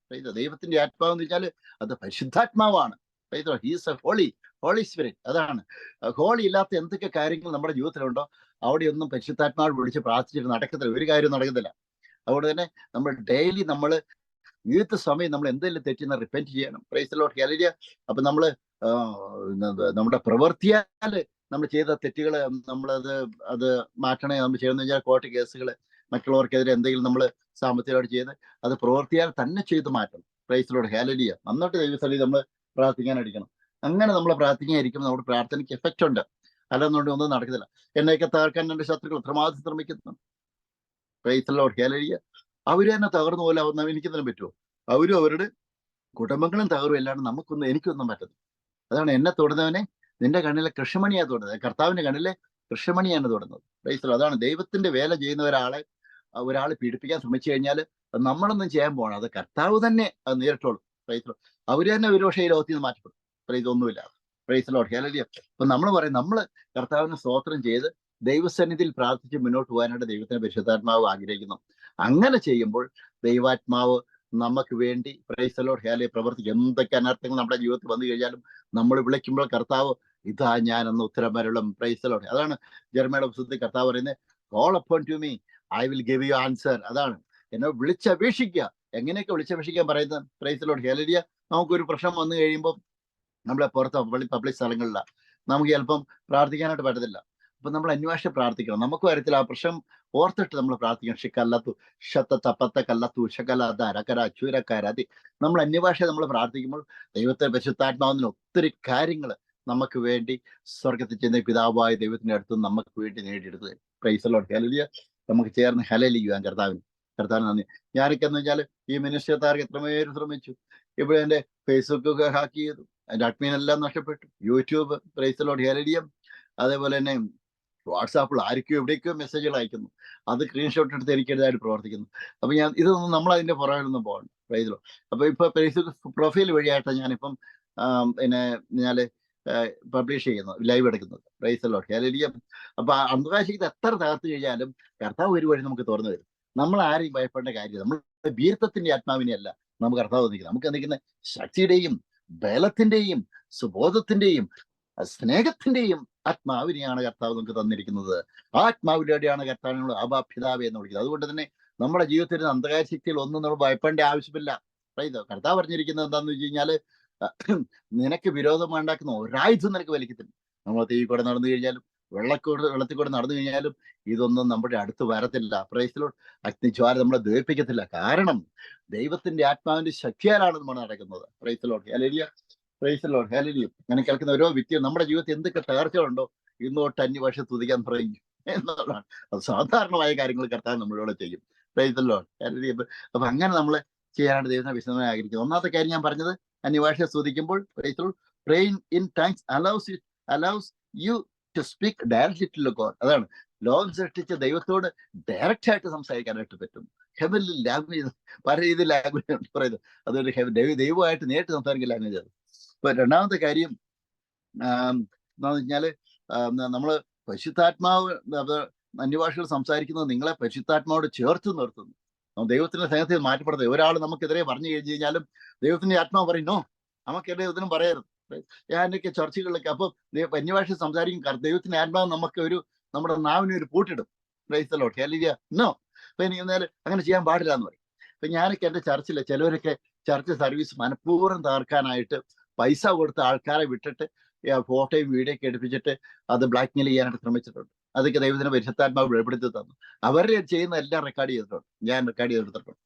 ദൈവത്തിന്റെ ആത്മാവ് എന്ന് വെച്ചാൽ അത് പരിശുദ്ധാത്മാവാണ്. He's a Holy Spirit. അതാണ് ഹോളി ഇല്ലാത്ത എന്തൊക്കെ കാര്യങ്ങൾ നമ്മുടെ ജീവിതത്തിലുണ്ടോ അവിടെയൊന്നും പരിശുദ്ധാത്മാവ് വിളിച്ച് പ്രാർത്ഥിച്ചിട്ട് നടക്കത്തില്ല. ഒരു കാര്യം നടക്കത്തില്ല. അതുകൊണ്ട് തന്നെ നമ്മൾ ഡെയിലി നമ്മൾ ഏത് സമയം നമ്മൾ എന്തെങ്കിലും തെറ്റിന്ന് റിപ്പൻറ്റ് ചെയ്യണം. Price the Lord. ഹല്ലേലൂയ. അപ്പൊ നമ്മള് നമ്മുടെ പ്രവൃത്തിയാൽ നമ്മൾ ചെയ്ത തെറ്റുകൾ അത് മാറ്റണേ. നമ്മൾ ചെയ്യുന്ന വെച്ചാൽ കോർട്ട് കേസുകൾ, മറ്റുള്ളവർക്കെതിരെ എന്തെങ്കിലും നമ്മൾ സാമ്പത്തികമായിട്ട് ചെയ്യുന്നത്, അത് പ്രവൃത്തിയാൽ തന്നെ ചെയ്ത് മാറ്റണം. Price the Lord. ഹല്ലേലൂയ. നന്നായിട്ട് ദൈവസ്ഥലി നമ്മൾ പ്രാർത്ഥിക്കാനിരിക്കണം. അങ്ങനെ നമ്മൾ പ്രാർത്ഥിക്കാനിരിക്കുമ്പോൾ നമ്മുടെ പ്രാർത്ഥനയ്ക്ക് എഫക്റ്റ് ഉണ്ട്. അല്ലെന്നുണ്ടെങ്കിൽ ഒന്നും നടക്കത്തില്ല. എന്നെയൊക്കെ തകർക്കാൻ എൻ്റെ ശത്രുക്കൾ എത്രമാത്രം ശ്രമിക്കുന്നു. Price the Lord. ഹല്ലേലൂയ. അവര് തന്നെ തകർന്നു പോലെ എനിക്കെന്തെങ്കിലും പറ്റുമോ? അവരും അവരുടെ കുടുംബങ്ങളും തകരും. അല്ലാണ്ട് എനിക്കൊന്നും പറ്റുന്നു. അതാണ് എന്നെ തൊടുന്നവനെ നിന്റെ കണ്ണിലെ കൃഷ്ണമണിയാണ് തൊടുന്നത്. കർത്താവിന്റെ കണ്ണിലെ കൃഷ്ണമണിയാണ് തൊടുന്നത്. Price the Lord. അതാണ് ദൈവത്തിന്റെ വേല ചെയ്യുന്ന ഒരാൾ പീഡിപ്പിക്കാൻ ശ്രമിച്ചു കഴിഞ്ഞാൽ നമ്മളൊന്നും ചെയ്യാൻ പോകണം. അത് കർത്താവ് തന്നെ അത് നേരിട്ടോളും. Price the Lord. അവര് തന്നെ ഒരു പക്ഷേ ഈ ലോകത്തിൽ നിന്ന് മാറ്റപ്പെടും. പ്രൈസ് ഒന്നുമില്ല. Price the Lord. ഹല്ലേലൂയ. അപ്പൊ നമ്മൾ പറയും, നമ്മൾ കർത്താവിനെ സ്തോത്രം ചെയ്ത് ദൈവസന്നിധിയിൽ പ്രാർത്ഥിച്ച് മുന്നോട്ട് പോകാനായിട്ട് ദൈവത്തിന്റെ പരിശുദ്ധാത്മാവ് ആഗ്രഹിക്കുന്നു. അങ്ങനെ ചെയ്യുമ്പോൾ ദൈവാത്മാവ് നമുക്ക് വേണ്ടി പ്രൈസ് ദി ലോർഡ് ഹല്ലേലൂയ പ്രവർത്തിക്കും. എന്തൊക്കെ അനർത്ഥങ്ങൾ നമ്മുടെ ജീവിതത്തിൽ വന്നു കഴിഞ്ഞാലും നമ്മൾ വിളിക്കുമ്പോൾ കർത്താവ് ഇതാ ഞാൻ എന്ന് ഉത്തരം വരണം. Praise the Lord. അതാണ് ജെറമ്യയുടെ പുസ്തകത്തിൽ കർത്താവ് പറയുന്നത്, call upon to me I will give you answer. അതാണ് എന്നെ വിളിച്ചപേക്ഷിക്കുക. എങ്ങനെയൊക്കെ വിളിച്ചപേക്ഷിക്കാൻ പറയുന്നത്? Praise the Lord hallelujah. നമുക്കൊരു പ്രശ്നം വന്നു കഴിയുമ്പോൾ നമ്മളെ പുറത്ത് പബ്ലിക് സ്ഥലങ്ങളിലാണ്, നമുക്ക് ചിലപ്പം പ്രാർത്ഥിക്കാനായിട്ട് പറ്റത്തില്ല. അപ്പൊ നമ്മൾ അന്വേഷിച്ച് പ്രാർത്ഥിക്കണം. നമുക്ക് വരത്തില്ല ആ പ്രശ്നം ഓർത്തിട്ട് നമ്മൾ പ്രാർത്ഥിക്കണം. ഷിക്കല്ലത്തു ഷത്തപ്പത്ത കല്ലത്തു ഷകലക്കര ചൂരക്കാരതി. നമ്മൾ അന്യഭാഷ നമ്മൾ പ്രാർത്ഥിക്കുമ്പോൾ ദൈവത്തെ പരിശുദ്ധാത്മാവിന് ഒത്തിരി കാര്യങ്ങൾ നമുക്ക് വേണ്ടി സ്വർഗത്തിൽ ചെന്ന പിതാവായ ദൈവത്തിന്റെ അടുത്ത് നമുക്ക് വേണ്ടി നേടിയെടുത്ത് തരും. Price the Lord. ഹല്ലേലൂയ. നമുക്ക് ചേർന്ന് ഹല്ലേലൂയ കർത്താവിന് നന്ദി. ഞാനൊക്കെ എന്ന് വെച്ചാൽ ഈ മിനിസ്റ്റർക്കാർക്ക് എത്രമേലും ശ്രമിച്ചു. ഇവിടെ എൻ്റെ ഫേസ്ബുക്ക് ഹാക്ക് ചെയ്തു, എൻ്റെ അഡ്മിൻ എല്ലാം നഷ്ടപ്പെട്ടു. YouTube, price the Lord hallelujah. അതേപോലെ തന്നെ വാട്സാപ്പിൽ ആർക്കും എവിടേക്കോ മെസ്സേജുകൾ അയക്കുന്നു, അത് സ്ക്രീൻഷോട്ട് എടുത്ത് എനിക്കെതിരായിട്ട് പ്രവർത്തിക്കുന്നു. അപ്പൊ ഇതൊന്നും നമ്മൾ അതിന്റെ പുറകിലൊന്നും പോകണം. Price the Lord. അപ്പൊ ഇപ്പൊ ഫേസ്ബുക്ക് പ്രൊഫൈൽ വഴിയായിട്ടാണ് ഞാനിപ്പം ഞാൻ പബ്ലിഷ് ചെയ്യുന്നത്, ലൈവ് എടുക്കുന്നത്. Price the Lord hallelujah. അപ്പൊ അന്ധകാശിക്ക് എത്ര തകർത്ത് കഴിഞ്ഞാലും കർത്താവ് ഒരു വഴി നമുക്ക് തുറന്നു തരും. നമ്മൾ ആരെയും ഭയപ്പെടേണ്ട കാര്യമില്ല. നമ്മൾ വീരത്വത്തിന്റെ ആത്മാവിനെ അല്ല നമുക്ക് കർത്താവ് നിൽക്കുന്നത്. നമുക്ക് നിൽക്കുന്ന ശക്തിയുടെയും ബലത്തിന്റെയും സുബോധത്തിന്റെയും സ്നേഹത്തിന്റെയും ആത്മാവിനെയാണ് കർത്താവ് നമുക്ക് തന്നിരിക്കുന്നത്. ആ ആത്മാവിലൂടെയാണ് കർത്താവിനോട് അബാപിതാവേ എന്ന് വിളിക്കുന്നത്. അതുകൊണ്ട് തന്നെ നമ്മുടെ ജീവിതത്തിൽ അന്ധകാര ശക്തിയിൽ ഒന്നും നമ്മൾ ഭയപ്പെടേണ്ട ആവശ്യമില്ല. കർത്താവ് പറഞ്ഞിരിക്കുന്നത് എന്താന്ന് വെച്ച് കഴിഞ്ഞാല്, നിനക്ക് വിരോധം ഉണ്ടാക്കുന്ന ഒരായുധം നിനക്ക് വലിക്കത്തില്ല. നമ്മൾ തീ കൂടെ നടന്നു കഴിഞ്ഞാലും വെള്ളത്തിൽ കൂടെ നടന്നു കഴിഞ്ഞാലും ഇതൊന്നും നമ്മുടെ അടുത്ത് വരത്തില്ല. Price the Lord. അഗ്നിജ്വാല നമ്മളെ ദഹിപ്പിക്കത്തില്ല. കാരണം ദൈവത്തിന്റെ ആത്മാവിന്റെ ശക്തിയാലാണ് നമ്മൾ നടക്കുന്നത്. Price the Lord hallelujah. Praise the Lord hallelujah. അങ്ങനെ കേൾക്കുന്ന ഓരോ വ്യക്തിയും നമ്മുടെ ജീവിതത്തിൽ എന്തൊക്കെ തകർച്ചകളുണ്ടോ ഇന്നോട്ട് അന്യഭാഷ തുതിക്കാൻ പറയും എന്നുള്ളതാണ്. അത് സാധാരണമായ കാര്യങ്ങൾ കർത്താവ് നമ്മളോട് ചെയ്യും. Price the Lord hallelujah. അപ്പൊ അങ്ങനെ നമ്മൾ ചെയ്യാനായിട്ട് ദൈവത്തെ വിശദമായി ആഗ്രഹിക്കുന്നു. ഒന്നാമത്തെ കാര്യം ഞാൻ പറഞ്ഞത്, അന്യഭാഷ സ്തുതിക്കുമ്പോൾ praise the Lord praying in tongues allows you to speak directly to God. അതാണ് ലോകം സൃഷ്ടിച്ച ദൈവത്തോട് ഡയറക്റ്റ് ആയിട്ട് സംസാരിക്കാനായിട്ട് പറ്റും. ഹെവൻലി ലാംഗ്വേജ്, പല രീതിയിൽ ലാംഗ്വേജ് ഉണ്ട് പറയുന്നത്. അതൊരു ദൈവമായിട്ട് നേരിട്ട് സംസാരിക്കുന്ന ലാംഗ്വേജ് ആണ്. ഇപ്പൊ രണ്ടാമത്തെ കാര്യം എന്താണെന്ന് വെച്ചാല്, നമ്മള് പരിശുദ്ധാത്മാവ് അന്യഭാഷകൾ സംസാരിക്കുന്നത് നിങ്ങളെ പരിശുദ്ധാത്മാവോട് ചേർത്ത് നിർത്തുന്നു. ദൈവത്തിന്റെ സ്നേഹത്തിൽ മാറ്റപ്പെടുന്നത്. ഒരാൾ നമുക്കെതിരെ പറഞ്ഞു കഴിഞ്ഞു കഴിഞ്ഞാലും ദൈവത്തിന്റെ ആത്മാവ് പറയും, നോ, നമുക്കെതിരെ ഇതിനും പറയരുത്. ഞാനൊക്കെ ചർച്ചകളിലൊക്കെ അപ്പൊ അന്യഭാഷ സംസാരിക്കും. ദൈവത്തിന്റെ ആത്മാവ് നമ്മുടെ നാവിനെ ഒരു പൂട്ടിടും. പ്രൈസ് ദി ലോർഡ് ഹല്ലേലൂയ. നോ, അപ്പൊ എനിക്ക് എന്നാൽ അങ്ങനെ ചെയ്യാൻ പാടില്ല എന്ന് പറയും. അപ്പൊ ഞാനൊക്കെ എൻ്റെ ചർച്ചില് ചിലവരൊക്കെ ചർച്ച് സർവീസ് മനഃപൂർവ്വം തകർക്കാനായിട്ട് പൈസ കൊടുത്ത ആൾക്കാരെ വിട്ടിട്ട് ഫോട്ടോയും വീഡിയോ ഒക്കെ എടുപ്പിച്ചിട്ട് അത് ബ്ലാക്ക് മെയിൽ ചെയ്യാനായിട്ട് ശ്രമിച്ചിട്ടുണ്ട്. അതൊക്കെ ദൈവത്തിന് പരിശുദ്ധാത്മാവ് വെളിപ്പെടുത്തി തന്നു. അവരെ ചെയ്യുന്ന എല്ലാം റെക്കോർഡ് ചെയ്തിട്ടുണ്ട്, ഞാൻ റെക്കോർഡ് ചെയ്തെടുത്തിട്ടുണ്ട്.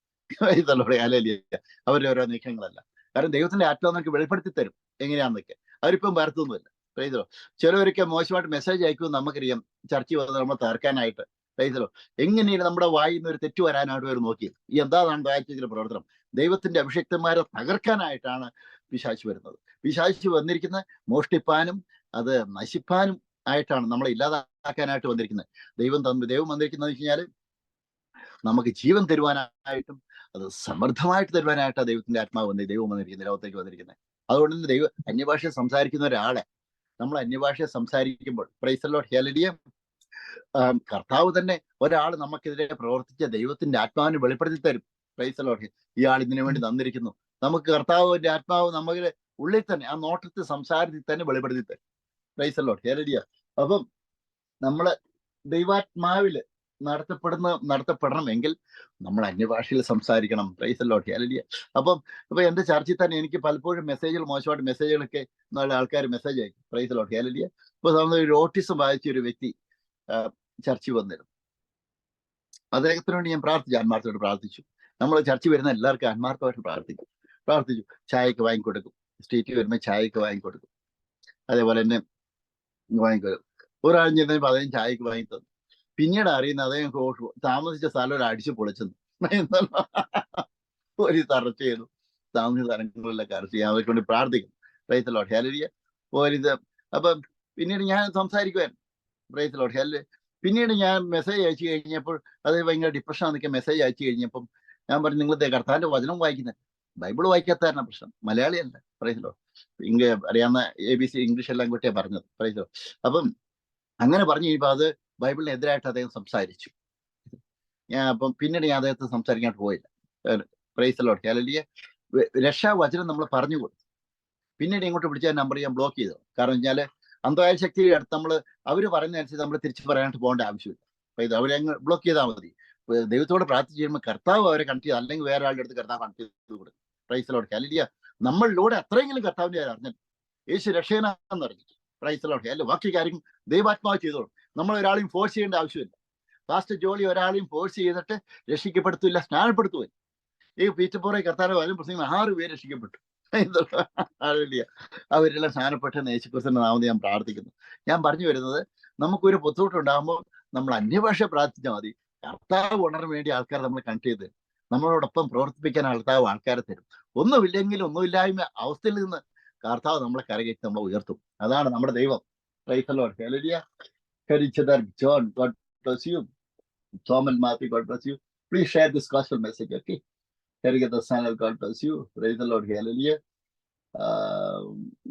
അവരുടെ ഓരോ നീക്കങ്ങളല്ല. കാരണം ദൈവത്തിന്റെ ആത്മാവ് നമുക്ക് വെളിപ്പെടുത്തി തരും എങ്ങനെയാണെന്നൊക്കെ. അവരിപ്പം വരത്തൊന്നുമില്ല. പ്രൈസലോ. ചിലവരൊക്കെ മോശമായിട്ട് മെസ്സേജ് അയക്കുമെന്ന് നമുക്കറിയാം, ചർച്ച വന്ന് നമ്മൾ തകർക്കാനായിട്ട്. പ്രൈസലോ. എങ്ങനെയാണ് നമ്മുടെ വായിൽ നിന്ന് ഒരു തെറ്റ് വരാനായിട്ട് അവർ നോക്കിയത്? എന്താണ് വായിച്ചതിന്റെ പ്രവർത്തനം? ദൈവത്തിന്റെ അഭിഷിക്തന്മാരെ തകർക്കാനായിട്ടാണ് പിശാച് വരുന്നത്. പിശാച് വന്നിരിക്കുന്നത് മോഷ്ടിപ്പാനും അത് നശിപ്പാനും ആയിട്ടാണ്, നമ്മളെ ഇല്ലാതാക്കാനായിട്ട് വന്നിരിക്കുന്നത്. ദൈവം വന്നിരിക്കുന്നത് വെച്ച് കഴിഞ്ഞാൽ നമുക്ക് ജീവൻ തരുവാനായിട്ടും അത് സമൃദ്ധമായിട്ട് തരുവാനായിട്ടാണ് ദൈവത്തിന്റെ ആത്മാവ് ദൈവം വന്നിരിക്കുന്നത്, ലോകത്തേക്ക് വന്നിരിക്കുന്നത്. അതുകൊണ്ട് തന്നെ അന്യഭാഷ സംസാരിക്കുന്ന ഒരാളെ നമ്മൾ അന്യഭാഷ സംസാരിക്കുമ്പോൾ പ്രൈസ് ദി ലോർഡ് ഹല്ലേലൂയ, കർത്താവ് തന്നെ ഒരാൾ നമുക്കെതിരെ പ്രവർത്തിച്ച ദൈവത്തിന്റെ ആത്മാവിനെ വെളിപ്പെടുത്തി തരും. Price the Lord. ഇയാൾ ഇതിനു വേണ്ടി തന്നിരിക്കുന്നു. നമുക്ക് കർത്താവിന്റെ ആത്മാവ് നമ്മുടെ ഉള്ളിൽ തന്നെ, ആ നോട്ടത്തിൽ സംസാരത്തിൽ തന്നെ വെളിപ്പെടുത്തി തരും. Price the Lord hallelujah. അപ്പം നമ്മള് ദൈവാത്മാവില് നടത്തപ്പെടണമെങ്കിൽ നമ്മൾ അന്യഭാഷയിൽ സംസാരിക്കണം. Price the Lord. ഹല്ലേലൂയ. അപ്പൊ എന്റെ ചർച്ചിൽ തന്നെ എനിക്ക് പലപ്പോഴും മെസ്സേജുകൾ, മോശമായിട്ട് മെസ്സേജുകളൊക്കെ നല്ല ആൾക്കാർ മെസ്സേജ് അയക്കും. Price the Lord. ഹല്ലേലൂയ. ഇപ്പൊ ഒരു ഓട്ടിസം ബാധിച്ച ഒരു വ്യക്തി ചർച്ചിൽ വന്നിരുന്നു. അദ്ദേഹത്തിന് വേണ്ടി ഞാൻ ആത്മാർത്ഥമായിട്ട് പ്രാർത്ഥിച്ചു. നമ്മൾ ചർച്ചിൽ വരുന്ന എല്ലാവർക്കും ആത്മാർത്ഥമായിട്ട് പ്രാർത്ഥിച്ചു. ചായക്ക് വാങ്ങിക്കൊടുക്കും, സ്ട്രീറ്റിൽ വരുമ്പോൾ ചായക്ക് വാങ്ങിക്കൊടുക്കും, അതേപോലെ തന്നെ വാങ്ങിക്കൊടുക്കും. ഒരാഴ്ച ചെന്നപ്പോൾ അദ്ദേഹം ചായക്ക് വാങ്ങി തന്നു. പിന്നീട് അറിയുന്ന അദ്ദേഹം താമസിച്ച സ്ഥലം അടിച്ചു പൊളിച്ചെന്ന്. ഒരു തറച്ച് ചെയ്തു, താമസിച്ച സ്ഥലങ്ങളിലൊക്കെ അറസ്റ്റ് ചെയ്യാൻ അവർക്ക് വേണ്ടി പ്രാർത്ഥിക്കും. Praise the Lord. ഹല്ലേലൂയ. ഒരിത് അപ്പൊ പിന്നീട് ഞാൻ സംസാരിക്കുവായിരുന്നു. Praise the Lord. ഹല്ലേലൂയ. പിന്നീട് ഞാൻ മെസ്സേജ് അയച്ചു കഴിഞ്ഞപ്പോൾ അത് ഭയങ്കര ഡിപ്രഷൻ ആണെന്നൊക്കെ മെസ്സേജ് അയച്ചു കഴിഞ്ഞപ്പം ഞാൻ പറഞ്ഞു, നിങ്ങൾ കർത്താവിന്റെ വചനം വായിക്കുന്നത്, ബൈബിൾ വായിക്കാത്തതാണ് പ്രശ്നം, മലയാളിയല്ല. Praise the Lord. അറിയാവുന്ന ABC ഇംഗ്ലീഷ് എല്ലാം കൂട്ടിയാ പറഞ്ഞത്. Praise the Lord. അപ്പം അങ്ങനെ പറഞ്ഞു കഴിയുമ്പോൾ അത് ബൈബിളിനെതിരായിട്ട് അദ്ദേഹം സംസാരിച്ചു. അപ്പം പിന്നീട് ഞാൻ അദ്ദേഹത്തെ സംസാരിക്കാനായിട്ട് പോയില്ല. Price the Lord. ഹല്ലേലൂയ. രക്ഷാവചനം നമ്മൾ പറഞ്ഞു കൊടുത്തു. പിന്നീട് ഇങ്ങോട്ട് വിളിച്ച നമ്പർ ഞാൻ ബ്ലോക്ക് ചെയ്തു. കാരണം വെച്ചാൽ അന്ധകാര ശക്തിയുടെ അടുത്ത് അവർ പറയുന്നതനുസരിച്ച് നമ്മൾ തിരിച്ചു പറയാനായിട്ട് പോകേണ്ട ആവശ്യമില്ല. അപ്പൊ അവരെ അങ്ങ് ബ്ലോക്ക് ചെയ്താൽ മതി. ദൈവത്തോട് പ്രാർത്ഥിച്ച് ചെയ്യുമ്പോൾ കർത്താവ് അവരെ കണക്ട് ചെയ്ത്, അല്ലെങ്കിൽ വേറെ ആളുടെ അടുത്ത് കർത്താവ് കണക്ട് ചെയ്ത് കൊടുക്കും. Price the Lord. ഹല്ലേലൂയ. നമ്മളിലൂടെ അത്രയെങ്കിലും കർത്താവിന്റെ അറിഞ്ഞു, യേശു രക്ഷകനാണെന്ന് അറിഞ്ഞു. Price the Lord. അല്ല, ബാക്കി കാര്യം ദൈവാത്മാവ് ചെയ്തോളും. നമ്മൾ ഒരാളെയും ഫോഴ്സ് ചെയ്യേണ്ട ആവശ്യമില്ല. ഫാസ്റ്റ് ജോലി ഒരാളെയും ഫോഴ്സ് ചെയ്തിട്ട് രക്ഷിക്കപ്പെടുത്തില്ല, സ്നാനപ്പെടുത്തുവാൻ. ഈ പീറ്റർപുറ കർത്താവ് വരും പ്രസംഗം 6 പേര് രക്ഷിക്കപ്പെട്ടു. അവരെല്ലാം സ്നാനപ്പെട്ടെന്ന് യേശുക്രിസ്തുവിന്റെ നാമത്തിൽ ഞാൻ പ്രാർത്ഥിക്കുന്നു. ഞാൻ പറഞ്ഞു വരുന്നത്, നമുക്കൊരു ബുദ്ധിമുട്ടുണ്ടാകുമ്പോൾ നമ്മൾ അന്യഭാഷ പ്രാർത്ഥിച്ചാൽ മതി. കർത്താവ് ഉണരാൻ വേണ്ടി ആൾക്കാരെ നമ്മൾ കണക്ട് ചെയ്ത് നമ്മളോടൊപ്പം പ്രവർത്തിപ്പിക്കാൻ ആൾക്കാരെ തരും. ഒന്നുമില്ലെങ്കിൽ ഒന്നുമില്ലായ്മ അവസ്ഥയിൽ നിന്ന് കർത്താവ് നമ്മളെ കരകയറ്റി നമ്മളെ ഉയർത്തും. അതാണ് നമ്മുടെ ദൈവം. Price the Lord. Hallelujah. John, God bless you. Tom and Matthew, God bless you. Please share this gospel message, okay? Here the channel, God bless you. Praise the Lord. Hallelujah.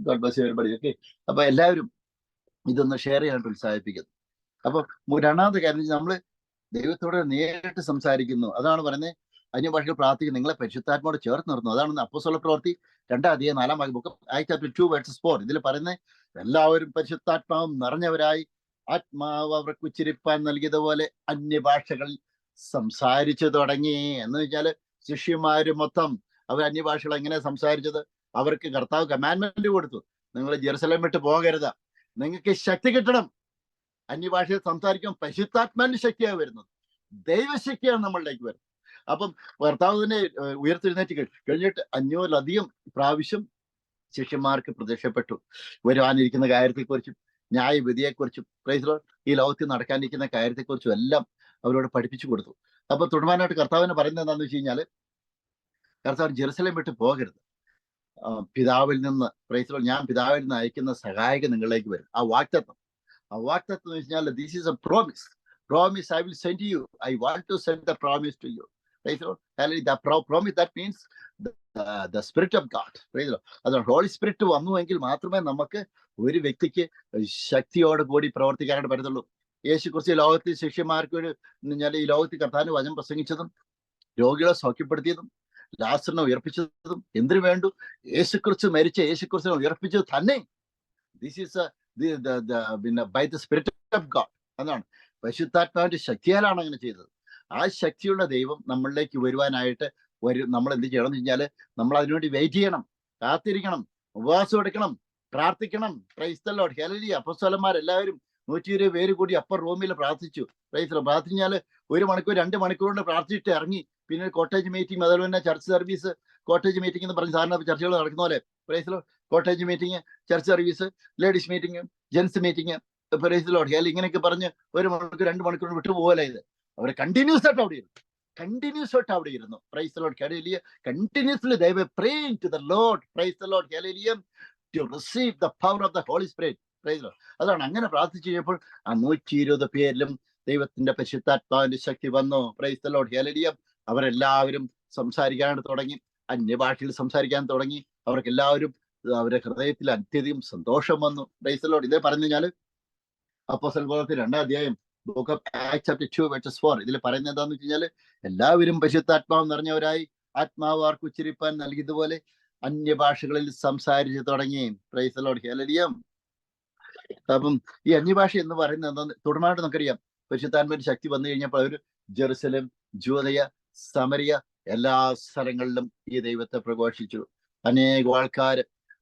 God bless you everybody, okay? അപ്പൊ എല്ലാവരും ഇതൊന്ന് share ചെയ്യാനായിട്ട് ഉത്സാഹിപ്പിക്കുന്നു. അപ്പൊ രണ്ടാമത്തെ കാര്യം, നമ്മള് ദൈവത്തോട് നേരിട്ട് സംസാരിക്കുന്നു. അതാണ് പറയുന്നത്, അന്യഭാഷകൾ പ്രാർത്ഥിക്കുന്നു, നിങ്ങളെ പരിശുദ്ധാത്മാവോട് ചേർത്ത് നിർത്തുന്നു. അതാണ് അപ്പോസ്തല പ്രവൃത്തി 2-4 ബുക്ക് Acts chapter 2:4. ഇതിൽ പറയുന്നത്, എല്ലാവരും പരിശുദ്ധാത്മാവും നിറഞ്ഞവരായി ആത്മാവ് അവർക്ക് ഉച്ചരിപ്പാൻ നൽകിയതുപോലെ അന്യഭാഷകൾ സംസാരിച്ചു തുടങ്ങി. എന്ന് വെച്ചാൽ ശിഷ്യന്മാര് മൊത്തം അവർ അന്യഭാഷകൾ എങ്ങനെ സംസാരിച്ചത്? അവർക്ക് കർത്താവ് കമാൻഡ്മെന്റ് കൊടുത്തു, നിങ്ങൾ ജെറുസലേം വിട്ട് പോകരുത്, നിങ്ങൾക്ക് ശക്തി കിട്ടണം. അന്യഭാഷയിൽ സംസാരിക്കുമ്പോൾ പരിശുദ്ധാത്മാവിന്റെ ശക്തിയാണ് വരുന്നത്, ദൈവശക്തിയാണ് നമ്മളിലേക്ക് വരുന്നത്. അപ്പം കർത്താവ് തന്നെ ഉയർത്തെഴുന്നേറ്റ് കഴിഞ്ഞിട്ട് 500-ലധികം പ്രാവശ്യം ശിഷ്യന്മാർക്ക് പ്രത്യക്ഷപ്പെട്ടു. വരുവാനിരിക്കുന്ന കാര്യത്തെക്കുറിച്ചും ന്യായവിധിയെക്കുറിച്ചും, പ്രൈസ് ദി ലോർഡ്, ഈ ലോകത്തിൽ നടക്കാനിരിക്കുന്ന കാര്യത്തെക്കുറിച്ചും എല്ലാം അവരോട് പഠിപ്പിച്ചു കൊടുത്തു. അപ്പൊ തുടർമാനായിട്ട് കർത്താവിനെ പറയുന്നത് എന്താണെന്ന് വെച്ച് കഴിഞ്ഞാൽ, കർത്താവ് ജെറുസലേം വിട്ട് പോകരുത്, പിതാവിൽ നിന്ന്, പ്രൈസ് ദി ലോർഡ്, ഞാൻ പിതാവിൽ നിന്ന് അയക്കുന്ന സഹായകൻ നിങ്ങളിലേക്ക് വരും. ആ വാഗ്ദത്തം എന്ന് വെച്ച് കഴിഞ്ഞാൽ, this is a promise I will send you, I want to send the promise to you. Praise the Lord. Hallelujah. The promise, that means the spirit of God. Praise the Lord. അത് Holy Spirit വന്നുവെങ്കിൽ മാത്രമേ നമുക്ക് ഒരു വ്യക്തിക്ക് ശക്തിയോട് കൂടി പ്രവർത്തിക്കാനായിട്ട് പറ്റത്തുള്ളൂ. യേശുക്രിസ്തു ലോകത്തിൽ ശിഷ്യന്മാർക്ക് ഈ ലോകത്തിൽ കർത്താവിന്റെ വചനം പ്രസംഗിച്ചതും, രോഗികളെ സൗഖ്യപ്പെടുത്തിയതും, ലാസറിനെ ഉയർപ്പിച്ചതും എന്തിനു വേണ്ടു? യേശുക്രിസ്തു മരിച്ച യേശുക്രിസ്തുവിനെ ഉയർപ്പിച്ചത് തന്നെ. This is by the spirit of God. അതാണ് പരിശുദ്ധാത്മാവിന്റെ ശക്തിയാലാണ് അങ്ങനെ ചെയ്തത്. ആ ശക്തിയുള്ള ദൈവം നമ്മളിലേക്ക് വരുവാനായിട്ട് നമ്മൾ എന്ത് ചെയ്യണം എന്ന് വെച്ചാൽ, നമ്മൾ അതിനുവേണ്ടി വെയിറ്റ് ചെയ്യണം, കാത്തിരിക്കണം, ഉപവാസം എടുക്കണം, പ്രാർത്ഥിക്കണം. Price the Lord. ഹല്ലേലൂയ. അപ്പോസ്തലന്മാരെല്ലാവരും 120 പേര് കൂടി അപ്പർ റൂമിൽ പ്രാർത്ഥിച്ചു. Price the Lord. പ്രാർത്ഥിച്ചാൽ 1 മണിക്കൂർ 2 മണിക്കൂർ കൊണ്ട് പ്രാർത്ഥിച്ചിട്ട് ഇറങ്ങി. പിന്നെ കോട്ടേജ് മീറ്റിംഗ്, അതുപോലെ തന്നെ ചർച്ച് സർവീസ്, കോട്ടേജ് മീറ്റിംഗ് എന്ന് പറഞ്ഞ് സാധാരണ ചർച്ചകൾ നടക്കുന്ന പോലെ, praise the Lord, cottage meeting, church service, ladies meeting, gents meeting, praise the Lord. Hallelujah. ഇങ്ങനെയൊക്കെ പറഞ്ഞ് 1 മണിക്കൂർ 2 മണിക്കൂർ വിട്ടു പോകല. ഇത് അവർ കണ്ടിന്യൂസ് ആയിട്ട് അവിടെ ഇരുന്നു. Price the Lord. Hallelujah. Continuously they were praying to the Lord. Price the Lord. Hallelujah. to receive the power of the Holy Spirit. Price the Lord. അതാണ് അങ്ങനെ പ്രാർത്ഥിച്ചു കഴിഞ്ഞപ്പോൾ ആ 120 പേരിലും ദൈവത്തിന്റെ പരിശുദ്ധാത്മാവിന്റെ ശക്തി വന്നു. Price the Lord. ഹല്ലേലൂയ. അവരെല്ലാവരും സംസാരിക്കാൻ തുടങ്ങി, അന്യഭാഷയിൽ സംസാരിക്കാൻ തുടങ്ങി. അവർക്ക് എല്ലാവരും അവരുടെ ഹൃദയത്തിൽ അത്യധികം സന്തോഷം വന്നു. Price the Lord. ഇതേ പറഞ്ഞു കഴിഞ്ഞാൽ അപ്പോസ്തല പ്രവൃത്തി 2-ാം അധ്യായം ബുക്ക് ഓഫ് Acts chapter 2:4 ഇതിൽ പറയുന്നത് എന്താന്ന് വെച്ച് കഴിഞ്ഞാൽ, എല്ലാവരും പരിശുദ്ധാത്മാവ് നിറഞ്ഞവരായി ആത്മാവ് അവർക്ക് ഉച്ചരിപ്പാൻ നൽകിയതുപോലെ അന്യഭാഷകളിൽ സംസാരിച്ചു തുടങ്ങി. Price the Lord. ഹല്ലേലൂയ. അപ്പം ഈ അന്യഭാഷ എന്ന് പറയുന്നത് എന്താന്ന് തുടർമായിട്ട് നമുക്കറിയാം. പരിശുദ്ധാത്മാവിന്റെ ശക്തി വന്നു കഴിഞ്ഞപ്പോൾ അവർ ജെറുസലേം, ജൂദയ, സമരിയ എല്ലാ സ്ഥലങ്ങളിലും ഈ ദൈവത്തെ പ്രഘോഷിച്ചു. അനേകം ആൾക്കാർ,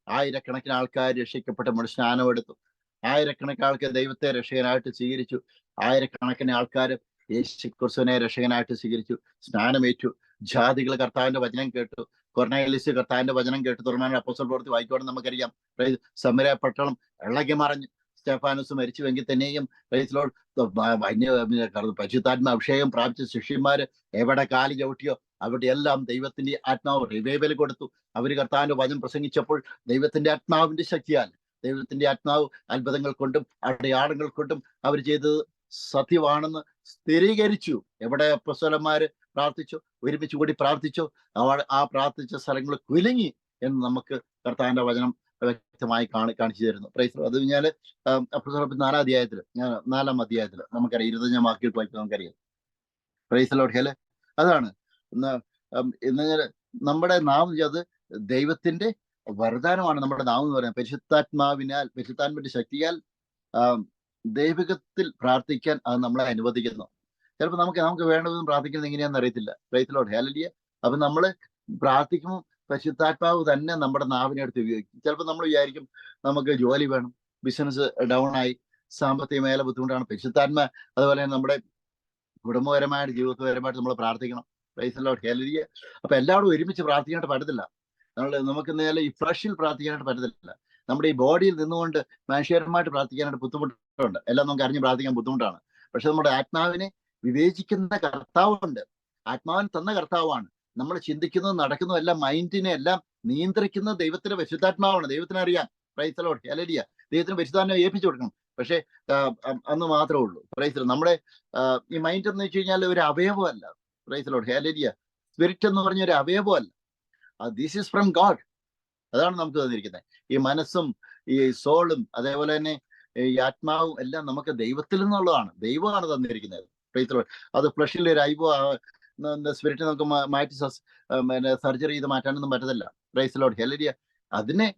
ആയിരക്കണക്കിന് ആൾക്കാർ രക്ഷിക്കപ്പെട്ട സ്നാനം എടുത്തു. ആയിരക്കണക്കിന് ആൾക്കാർ ദൈവത്തെ രക്ഷകനായിട്ട് സ്വീകരിച്ചു. ആയിരക്കണക്കിന് ആൾക്കാർ യേശു ക്രിസ്തുവിനെ രക്ഷകനായിട്ട് സ്വീകരിച്ചു, സ്നാനമേറ്റു. ജാതികൾ കർത്താവിന്റെ വചനം കേട്ടു. കൊർന്നേലിയസ് കർത്താവിന്റെ വചനം കേട്ടു. തുറന്നാണ് അപ്പോസ്തല പ്രവൃത്തി വായിക്കുവാണെന്ന് നമുക്കറിയാം. സമര പട്ടണം ഇളകി മറിഞ്ഞു. സ്തെഫാനോസ് മരിച്ചുവെങ്കിൽ തന്നെയും പരിശുദ്ധാത്മ അഭിഷേകം പ്രാപിച്ച ശിഷ്യന്മാര് എവിടെ കാലി ചവിട്ടിയോ അവിടെ എല്ലാം ദൈവത്തിന്റെ ആത്മാവ് റിവൈവൽ കൊടുത്തു. അവര് കർത്താവിന്റെ വചനം പ്രസംഗിച്ചപ്പോൾ ദൈവത്തിന്റെ ആത്മാവിന്റെ ശക്തിയാൽ, ദൈവത്തിന്റെ ആത്മാവ് അത്ഭുതങ്ങൾ കൊണ്ടും അടയാളങ്ങൾ കൊണ്ടും അവർ ചെയ്തത് സത്യമാണെന്ന് സ്ഥിരീകരിച്ചു. എവിടെ അപ്പോസ്തലന്മാര് പ്രാർത്ഥിച്ചോ, ഒരുമിച്ച് കൂടി പ്രാർത്ഥിച്ചോ, ആ പ്രാർത്ഥിച്ച സ്ഥലങ്ങൾ കുലുങ്ങി എന്ന് നമുക്ക് കർത്താവിന്റെ വചനം വ്യക്തമായി കാണിച്ചു തരുന്നു. പ്രൈസ്. അത് കഴിഞ്ഞാല് അപ്പോസ്തലപ്രവൃത്തി 4-ാം അധ്യായത്തില് നമുക്കറിയാം, 25-ാം വാക്യം വായിക്കും, നമുക്കറിയാം. Praise Lord. ഹല്ലേലൂയ. അതാണ് നമ്മുടെ നാം, അത് ദൈവത്തിന്റെ വരദാനമാണ് നമ്മുടെ നാം എന്ന് പറയുന്നത്. പരിശുദ്ധാത്മാവിന്റെ ശക്തിയാൽ ദൈവികത്തിൽ പ്രാർത്ഥിക്കാൻ അത് നമ്മളെ അനുവദിക്കുന്നു. ചിലപ്പോൾ നമുക്ക് വേണ്ടതെന്ന് പ്രാർത്ഥിക്കുന്നത് എങ്ങനെയാണെന്ന് അറിയത്തില്ല. Praise Lord. ഹല്ലേലൂയ. അപ്പൊ നമ്മള് പ്രാർത്ഥിക്കുമ്പോൾ പരിശുദ്ധാത്മാവ് തന്നെ നമ്മുടെ നാവിനെ എടുത്ത് ഉപയോഗിക്കും. ചിലപ്പോൾ നമ്മൾ വിചാരിക്കും നമുക്ക് ജോലി വേണം, ബിസിനസ് ഡൗൺ ആയി, സാമ്പത്തിക മേഖല ബുദ്ധിമുട്ടാണ്. പരിശുദ്ധാത്മ അതുപോലെ തന്നെ നമ്മുടെ കുടുംബപരമായിട്ട് ജീവിതപരമായിട്ട് നമ്മൾ പ്രാർത്ഥിക്കണം. Praise Lord. ഹല്ലേലൂയ. അപ്പൊ എല്ലാവരും ഒരുമിച്ച് പ്രാർത്ഥിക്കാനായിട്ട് പറ്റത്തില്ല. നമുക്ക് ഈ ഫ്ലഷിൽ പ്രാർത്ഥിക്കാനായിട്ട് പറ്റത്തില്ല. നമ്മുടെ ഈ ബോഡിയിൽ നിന്നുകൊണ്ട് മനുഷ്യപരമായിട്ട് പ്രാർത്ഥിക്കാനായിട്ട് ബുദ്ധിമുട്ടുണ്ട്. എല്ലാം നമുക്ക് അറിഞ്ഞ് പ്രാർത്ഥിക്കാൻ ബുദ്ധിമുട്ടാണ്. പക്ഷെ നമ്മുടെ ആത്മാവിനെ വിവേചിക്കുന്ന കർത്താവുണ്ട്. ആത്മാവിന് തന്ന കർത്താവാണ്. നമ്മൾ ചിന്തിക്കുന്നതും നടക്കുന്നതും എല്ലാം, മൈൻഡിനെ എല്ലാം നിയന്ത്രിക്കുന്ന ദൈവത്തിന്റെ പരിശുദ്ധാത്മാവാണ്. ദൈവത്തിന് അറിയാം. Praise Lord. ഹല്ലേലൂയ. ദൈവത്തിന് പരിശുദ്ധാത്മാവിനെ ഏൽപ്പിച്ചു കൊടുക്കണം. പക്ഷെ അന്ന് മാത്രമേ ഉള്ളൂ. പ്രൈസ്. നമ്മുടെ ഈ മൈൻഡ് എന്ന് വെച്ച് കഴിഞ്ഞാൽ ഒരു അവയവമല്ല. Praise Lord. ഹല്ലേലൂയ. സ്പിരിറ്റ് എന്ന് പറഞ്ഞ ഒരു അവയവമല്ല. This is from God. അതാണ് നമുക്ക് തന്നിരിക്കുന്നത്. ഈ മനസ്സും ഈ സോളും അതേപോലെ തന്നെ ഈ ആത്മാവും എല്ലാം നമുക്ക് ദൈവത്തിൽ നിന്നുള്ളതാണ്. ദൈവമാണ് തന്നിരിക്കുന്നത്. Praise Lord. അത് ഫ്ലഷിൽ ഒരു സ്പിരിറ്റ് നമുക്ക് മാറ്റി സർജറി ചെയ്ത് മാറ്റാനൊന്നും പറ്റത്തില്ല. Praise Lord. ഹല്ലേലൂയ. അതിനെ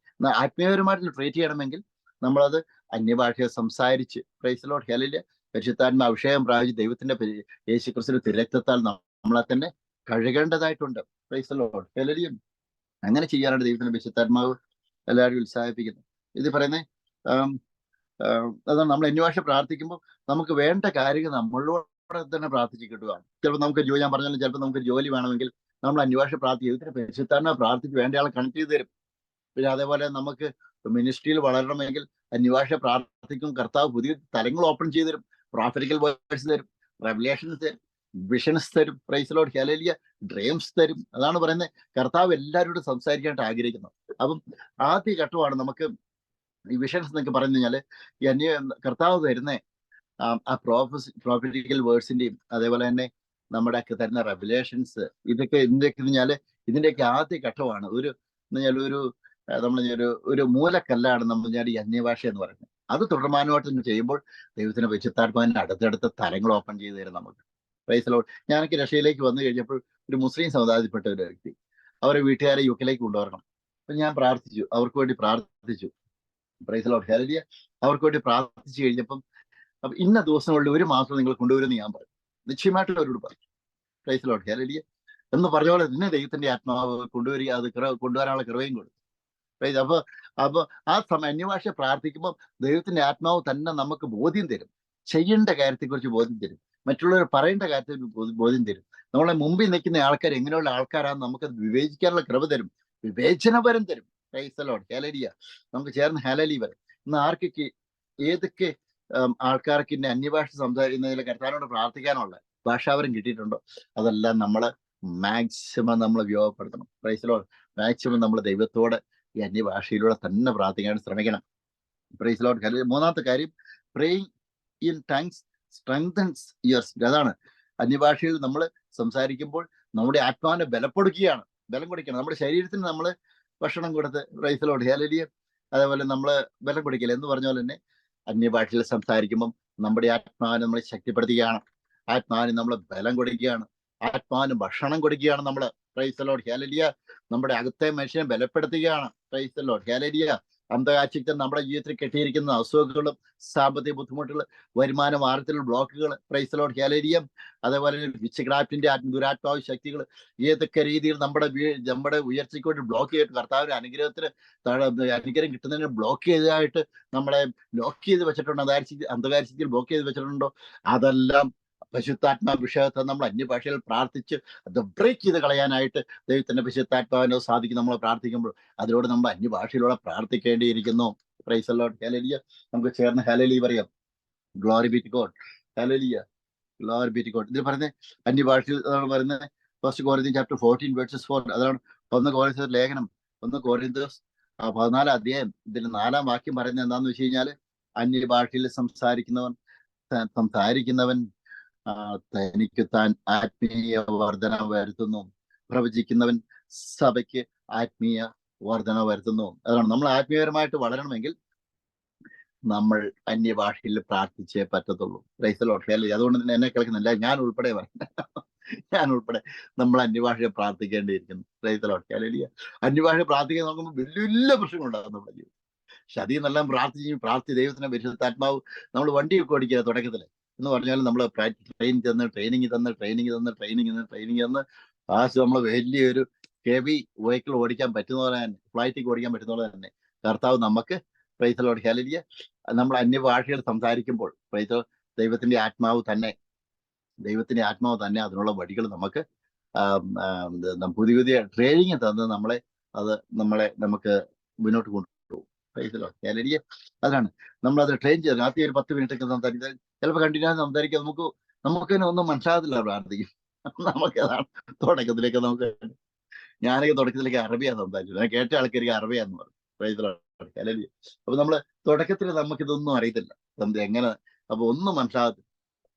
ആത്മീയപരമായിട്ട് ട്രീറ്റ് ചെയ്യണമെങ്കിൽ നമ്മളത് അന്യഭാഷയെ സംസാരിച്ച്, പ്രൈസ് ലോർഡ്. ഹല്ലേലൂയ, പരിശുദ്ധാത്മ അഭിഷേകം പ്രാപിച്ച് ദൈവത്തിന്റെ യേശുക്രിസ്തുവിന്റെ തിരക്തത്താൽ നമ്മളെ തന്നെ കഴുകേണ്ടതായിട്ടുണ്ട്. Price Lord. ഹല്ലേലൂയ. അങ്ങനെ ചെയ്യാനാണ് ദൈവത്തിന്റെ പരിശുദ്ധാത്മാവ് എല്ലാവരും ഉത്സാഹിപ്പിക്കുന്നത്. ഇത് പറയുന്നത് അതാണ്, നമ്മൾ അന്യഭാഷ പ്രാർത്ഥിക്കുമ്പോൾ നമുക്ക് വേണ്ട കാര്യങ്ങൾ നമ്മളോട് തന്നെ പ്രാർത്ഥിച്ച് കിട്ടുക. ചിലപ്പോൾ നമുക്ക് ജോലി, ഞാൻ പറഞ്ഞാലും ചിലപ്പോൾ നമുക്ക് ജോലി വേണമെങ്കിൽ നമ്മൾ അന്യഭാഷ പ്രാർത്ഥിക്കും. പരിശുദ്ധാത്മാവ് പ്രാർത്ഥിച്ച് വേണ്ട ആളെ കണക്ട് ചെയ്ത് തരും. പിന്നെ അതേപോലെ നമുക്ക് മിനിസ്ട്രിയിൽ വളരണമെങ്കിൽ അന്യഭാഷ പ്രാർത്ഥിക്കും. കർത്താവ് പുതിയ തലങ്ങൾ ഓപ്പൺ ചെയ്ത് തരും. പ്രോഫറ്റിക്കൽ വേർഡ്സ് തരും, റെവലേഷൻസ് തരും, വിഷൻസ് തരും. Praise Lord. ഹല്ലേലൂയ. ഡ്രീംസ് തരും. അതാണ് പറയുന്നത്, കർത്താവ് എല്ലാവരോടും സംസാരിക്കാനായിട്ട് ആഗ്രഹിക്കുന്നു. അപ്പം ആദ്യ ഘട്ടമാണ് നമുക്ക് ഈ വിഷൻസ് എന്നൊക്കെ പറഞ്ഞു കഴിഞ്ഞാൽ ഈ കർത്താവ് തരുന്ന ആ പ്രോഫറ്റിക്കൽ വേർഡ്സിന്റെയും അതേപോലെ തന്നെ നമ്മുടെ തരുന്ന റെവലേഷൻസ്, ഇതിന്റെയൊക്കെ ആദ്യ ഘട്ടമാണ്. ഒരു മൂലക്കല്ലാണ് നമ്മൾ ഈ അന്യഭാഷ എന്ന് പറയുന്നത്. അത് തുടർമാനമായിട്ട് ചെയ്യുമ്പോൾ ദൈവത്തിന്റെ പരിശുദ്ധാത്മാവിന്റെ അടുത്തടുത്ത തലങ്ങൾ ഓപ്പൺ ചെയ്ത് തരും നമുക്ക്. Praise Lord. ഞാനൊക്കെ രക്ഷയിലേക്ക് വന്നു കഴിഞ്ഞപ്പോൾ ഒരു മുസ്ലിം സമുദായത്തിൽപ്പെട്ട ഒരു വ്യക്തി, അവരെ വീട്ടുകാരെ യുകെയിലേക്ക് കൊണ്ടുവരണം. അപ്പൊ ഞാൻ പ്രാർത്ഥിച്ചു, അവർക്ക് വേണ്ടി പ്രാർത്ഥിച്ചു. Praise Lord. ഹല്ലേലൂയ. അവർക്ക് വേണ്ടി പ്രാർത്ഥിച്ചു കഴിഞ്ഞപ്പം ഇന്ന ദിവസങ്ങളിൽ 1 മാസം നിങ്ങൾ കൊണ്ടുവരുമെന്ന് ഞാൻ പറഞ്ഞു. നിശ്ചയമായിട്ടും അവരോട് പറഞ്ഞു. Praise Lord. ഹല്ലേലൂയ. എന്ന് പറഞ്ഞ പോലെ തന്നെ ദൈവത്തിന്റെ ആത്മാവ് കൊണ്ടുവരിക, അത് കൊണ്ടുവരാനുള്ള കൃപയും കൊടുത്തു. അപ്പൊ ആ സമയം അന്യഭാഷ പ്രാർത്ഥിക്കുമ്പോൾ ദൈവത്തിന്റെ ആത്മാവ് തന്നെ നമുക്ക് ബോധ്യം തരും. ചെയ്യേണ്ട കാര്യത്തെക്കുറിച്ച് ബോധ്യം തരും. മറ്റുള്ളവർ പറയേണ്ട കാര്യത്തിൽ ബോധ്യം തരും. നമ്മളെ മുമ്പിൽ നിൽക്കുന്ന ആൾക്കാർ എങ്ങനെയുള്ള ആൾക്കാരാണെന്ന് നമുക്ക് വിവേചിക്കാനുള്ള കൃപ തരും, വിവേചനപരം തരും. Praise Lord. ഹല്ലേലൂയ. നമുക്ക് ചേർന്ന് ഹല്ലേലൂയ വരും. ഇന്ന് ആർക്കൊക്കെ ഏതൊക്കെ ആൾക്കാർക്ക് ഇന്ന് അന്യഭാഷ സംസാരിക്കുന്നതിൽ കർത്താവിനോട് പ്രാർത്ഥിക്കാനുള്ള ഭാഷാവരം കിട്ടിയിട്ടുണ്ടോ അതെല്ലാം നമ്മള് മാക്സിമം നമ്മൾ ഉപയോഗപ്പെടുത്തണം. Praise Lord. മാക്സിമം നമ്മൾ ദൈവത്തോട് ഈ അന്യഭാഷയിലൂടെ തന്നെ പ്രാർത്ഥിക്കാൻ ശ്രമിക്കണം. Praise Lord. ഹല്ലേലൂയ. മൂന്നാമത്തെ കാര്യം, praying in tongues strengthens your spirit. അതാണ്, അന്യഭാഷയിൽ നമ്മൾ സംസാരിക്കുമ്പോൾ നമ്മുടെ ആത്മാവിനെ ബലം കൊടുക്കണം. നമ്മുടെ ശരീരത്തിന് നമ്മൾ ഭക്ഷണം കൊടുത്ത്, പ്രൈസ് ലോർഡ്. ഹല്ലേലൂയ, അതേപോലെ നമ്മൾ ബലം കൊടുക്കില്ല എന്ന് പറഞ്ഞ പോലെ തന്നെ അന്യഭാഷയിൽ സംസാരിക്കുമ്പം നമ്മുടെ ആത്മാവിനെ നമ്മൾ ശക്തിപ്പെടുത്തുകയാണ്. ആത്മാവിന് നമ്മൾ ബലം കൊടുക്കുകയാണ്. ആത്മാവിന് ഭക്ഷണം കൊടുക്കുകയാണ് നമ്മൾ. Praise Lord. ഹല്ലേലൂയ. നമ്മുടെ അകത്തെ മനുഷ്യനെ ബലപ്പെടുത്തുകയാണ്. Praise Lord. ഹല്ലേലൂയ. അന്ധകാഴ്ചയ്ക്ക് നമ്മുടെ ജീവിതത്തിൽ കെട്ടിയിരിക്കുന്ന അസുഖങ്ങളും സാമ്പത്തിക ബുദ്ധിമുട്ടുകൾ, വരുമാന മാർഗത്തിലുള്ള ബ്ലോക്കുകൾ, പ്രൈസ് ലോർഡ് ഹല്ലേലൂയ, അതേപോലെ വിച്ച്ക്രാഫ്റ്റിന്റെ ദുരാത്മാവ് ശക്തികൾ ഏതൊക്കെ രീതിയിൽ നമ്മുടെ ഉയർച്ചയ്ക്ക് വേണ്ടി ബ്ലോക്ക് ചെയ്തിട്ട് കർത്താവിന്റെ അനുഗ്രഹത്തിന് അനുഗ്രഹം കിട്ടുന്നതിന് ബ്ലോക്ക് ചെയ്തതായിട്ട് നമ്മളെ ലോക്ക് ചെയ്ത് വെച്ചിട്ടുണ്ടോ, അന്ധകാഴ്ചയിൽ ബ്ലോക്ക് ചെയ്ത് വെച്ചിട്ടുണ്ടോ, അതെല്ലാം പരിശുദ്ധാത്മാഭിഷേകത്തെ നമ്മൾ അന്യഭാഷയിൽ പ്രാർത്ഥിച്ച് അത് ബ്രേക്ക് ചെയ്ത് കളയാനായിട്ട് ദൈവത്തിന്റെ പരിശുദ്ധാത്മാവിനോ സാധിക്കും. നമ്മൾ പ്രാർത്ഥിക്കുമ്പോൾ അതിലൂടെ നമ്മൾ അന്യഭാഷയിലൂടെ പ്രാർത്ഥിക്കേണ്ടിയിരിക്കുന്നു. Praise the Lord hallelujah. നമുക്ക് ചേർന്ന് ഹല്ലേലൂയ പറയാം. Glory be to God. ഹല്ലേലൂയ, ഗ്ലോറി ബി ടു ഗോഡ്. ഇതിൽ പറയുന്നത് അന്യഭാഷയിൽ അതാണ് പറയുന്നത്. First Corinthians chapter 14:4. അതാണ് 1 കൊരിന്ത്യർ ലേഖനം 1 കൊരിന്ത്യസ് 14 അധ്യായം ഇതിൽ 4-ാം വാക്യം പറയുന്നത് എന്താണെന്ന് വെച്ച് കഴിഞ്ഞാൽ, അന്യഭാഷയിൽ സംസാരിക്കുന്നവൻ തനിക്ക് താൻ ആത്മീയ വർധന വരുത്തുന്നു, പ്രവചിക്കുന്നവൻ സഭയ്ക്ക് ആത്മീയ വർധന വരുത്തുന്നു. അതാണ് നമ്മൾ ആത്മീയപരമായിട്ട് വളരണമെങ്കിൽ നമ്മൾ അന്യഭാഷയിൽ പ്രാർത്ഥിച്ചേ പറ്റത്തുള്ളൂ. Praise the Lord hallelujah. അതുകൊണ്ട് തന്നെ എന്നെ കേൾക്കുന്നില്ല, ഞാൻ ഉൾപ്പെടെ നമ്മൾ അന്യഭാഷയെ പ്രാർത്ഥിക്കേണ്ടിയിരിക്കുന്നു. പ്രൈസ് ദി ലോർഡ് ഹല്ലേലൂയ. അന്യഭാഷ പ്രാർത്ഥിക്കാൻ നോക്കുമ്പോൾ വലിയ വലിയ പ്രശ്നങ്ങളുണ്ടാകും നമ്മുടെ ജീവിതം. പക്ഷെ അതിൽ നിന്നെല്ലാം പ്രാർത്ഥിച്ച് ദൈവത്തിന്റെ പരിശുദ്ധാത്മാവ്, നമ്മൾ വണ്ടിയൊക്കെ ഓടിക്കുക തുടക്കത്തിൽ എന്ന് പറഞ്ഞാൽ നമ്മൾ ട്രെയിനിങ് തന്ന് ലാസ്റ്റ് നമ്മൾ വലിയൊരു ഹെവി വെഹിക്കിൾ ഓടിക്കാൻ പറ്റുന്ന പോലെ തന്നെ, ഫ്ലൈറ്റിൽ ഓടിക്കാൻ പറ്റുന്ന പോലെ തന്നെ കർത്താവ് നമുക്ക്, പ്രൈസ് ദി ലോർഡ് ഹല്ലേലൂയ, നമ്മൾ അന്യഭാഷകൾ സംസാരിക്കുമ്പോൾ ദൈവത്തിന്റെ ആത്മാവ് തന്നെ അതിനുള്ള വഴികൾ നമുക്ക് പുതിയ പുതിയ ട്രെയിനിങ് തന്ന് നമുക്ക് മുന്നോട്ട് കൊണ്ടുപോകും. Price the Lord hallelujah. അതാണ് നമ്മളത് ട്രെയിൻ ചെയ്ത് ആദ്യം ഒരു 10 മിനിറ്റ് ഒക്കെ സംസാരിച്ചാൽ ചിലപ്പോൾ കണ്ടിന്യൂസ് സംസാരിക്കാൻ നമുക്ക് തന്നെ ഒന്നും മനസ്സിലാകത്തില്ല. പ്രാർത്ഥിക്കും നമുക്ക് അതാണ് തുടക്കത്തിലേക്ക് ഞാനൊക്കെ തുടക്കത്തിലേക്ക് അറബിയാണ് സംസാരിച്ചു. ഞാൻ കേട്ട ആൾക്കാർക്ക് അറബിയാന്ന് പറഞ്ഞു. Price the Lord hallelujah. അപ്പൊ നമ്മള് തുടക്കത്തിൽ നമുക്കിതൊന്നും അറിയത്തില്ല, എങ്ങനെ, അപ്പൊ ഒന്നും മനസ്സിലാകത്തില്ല.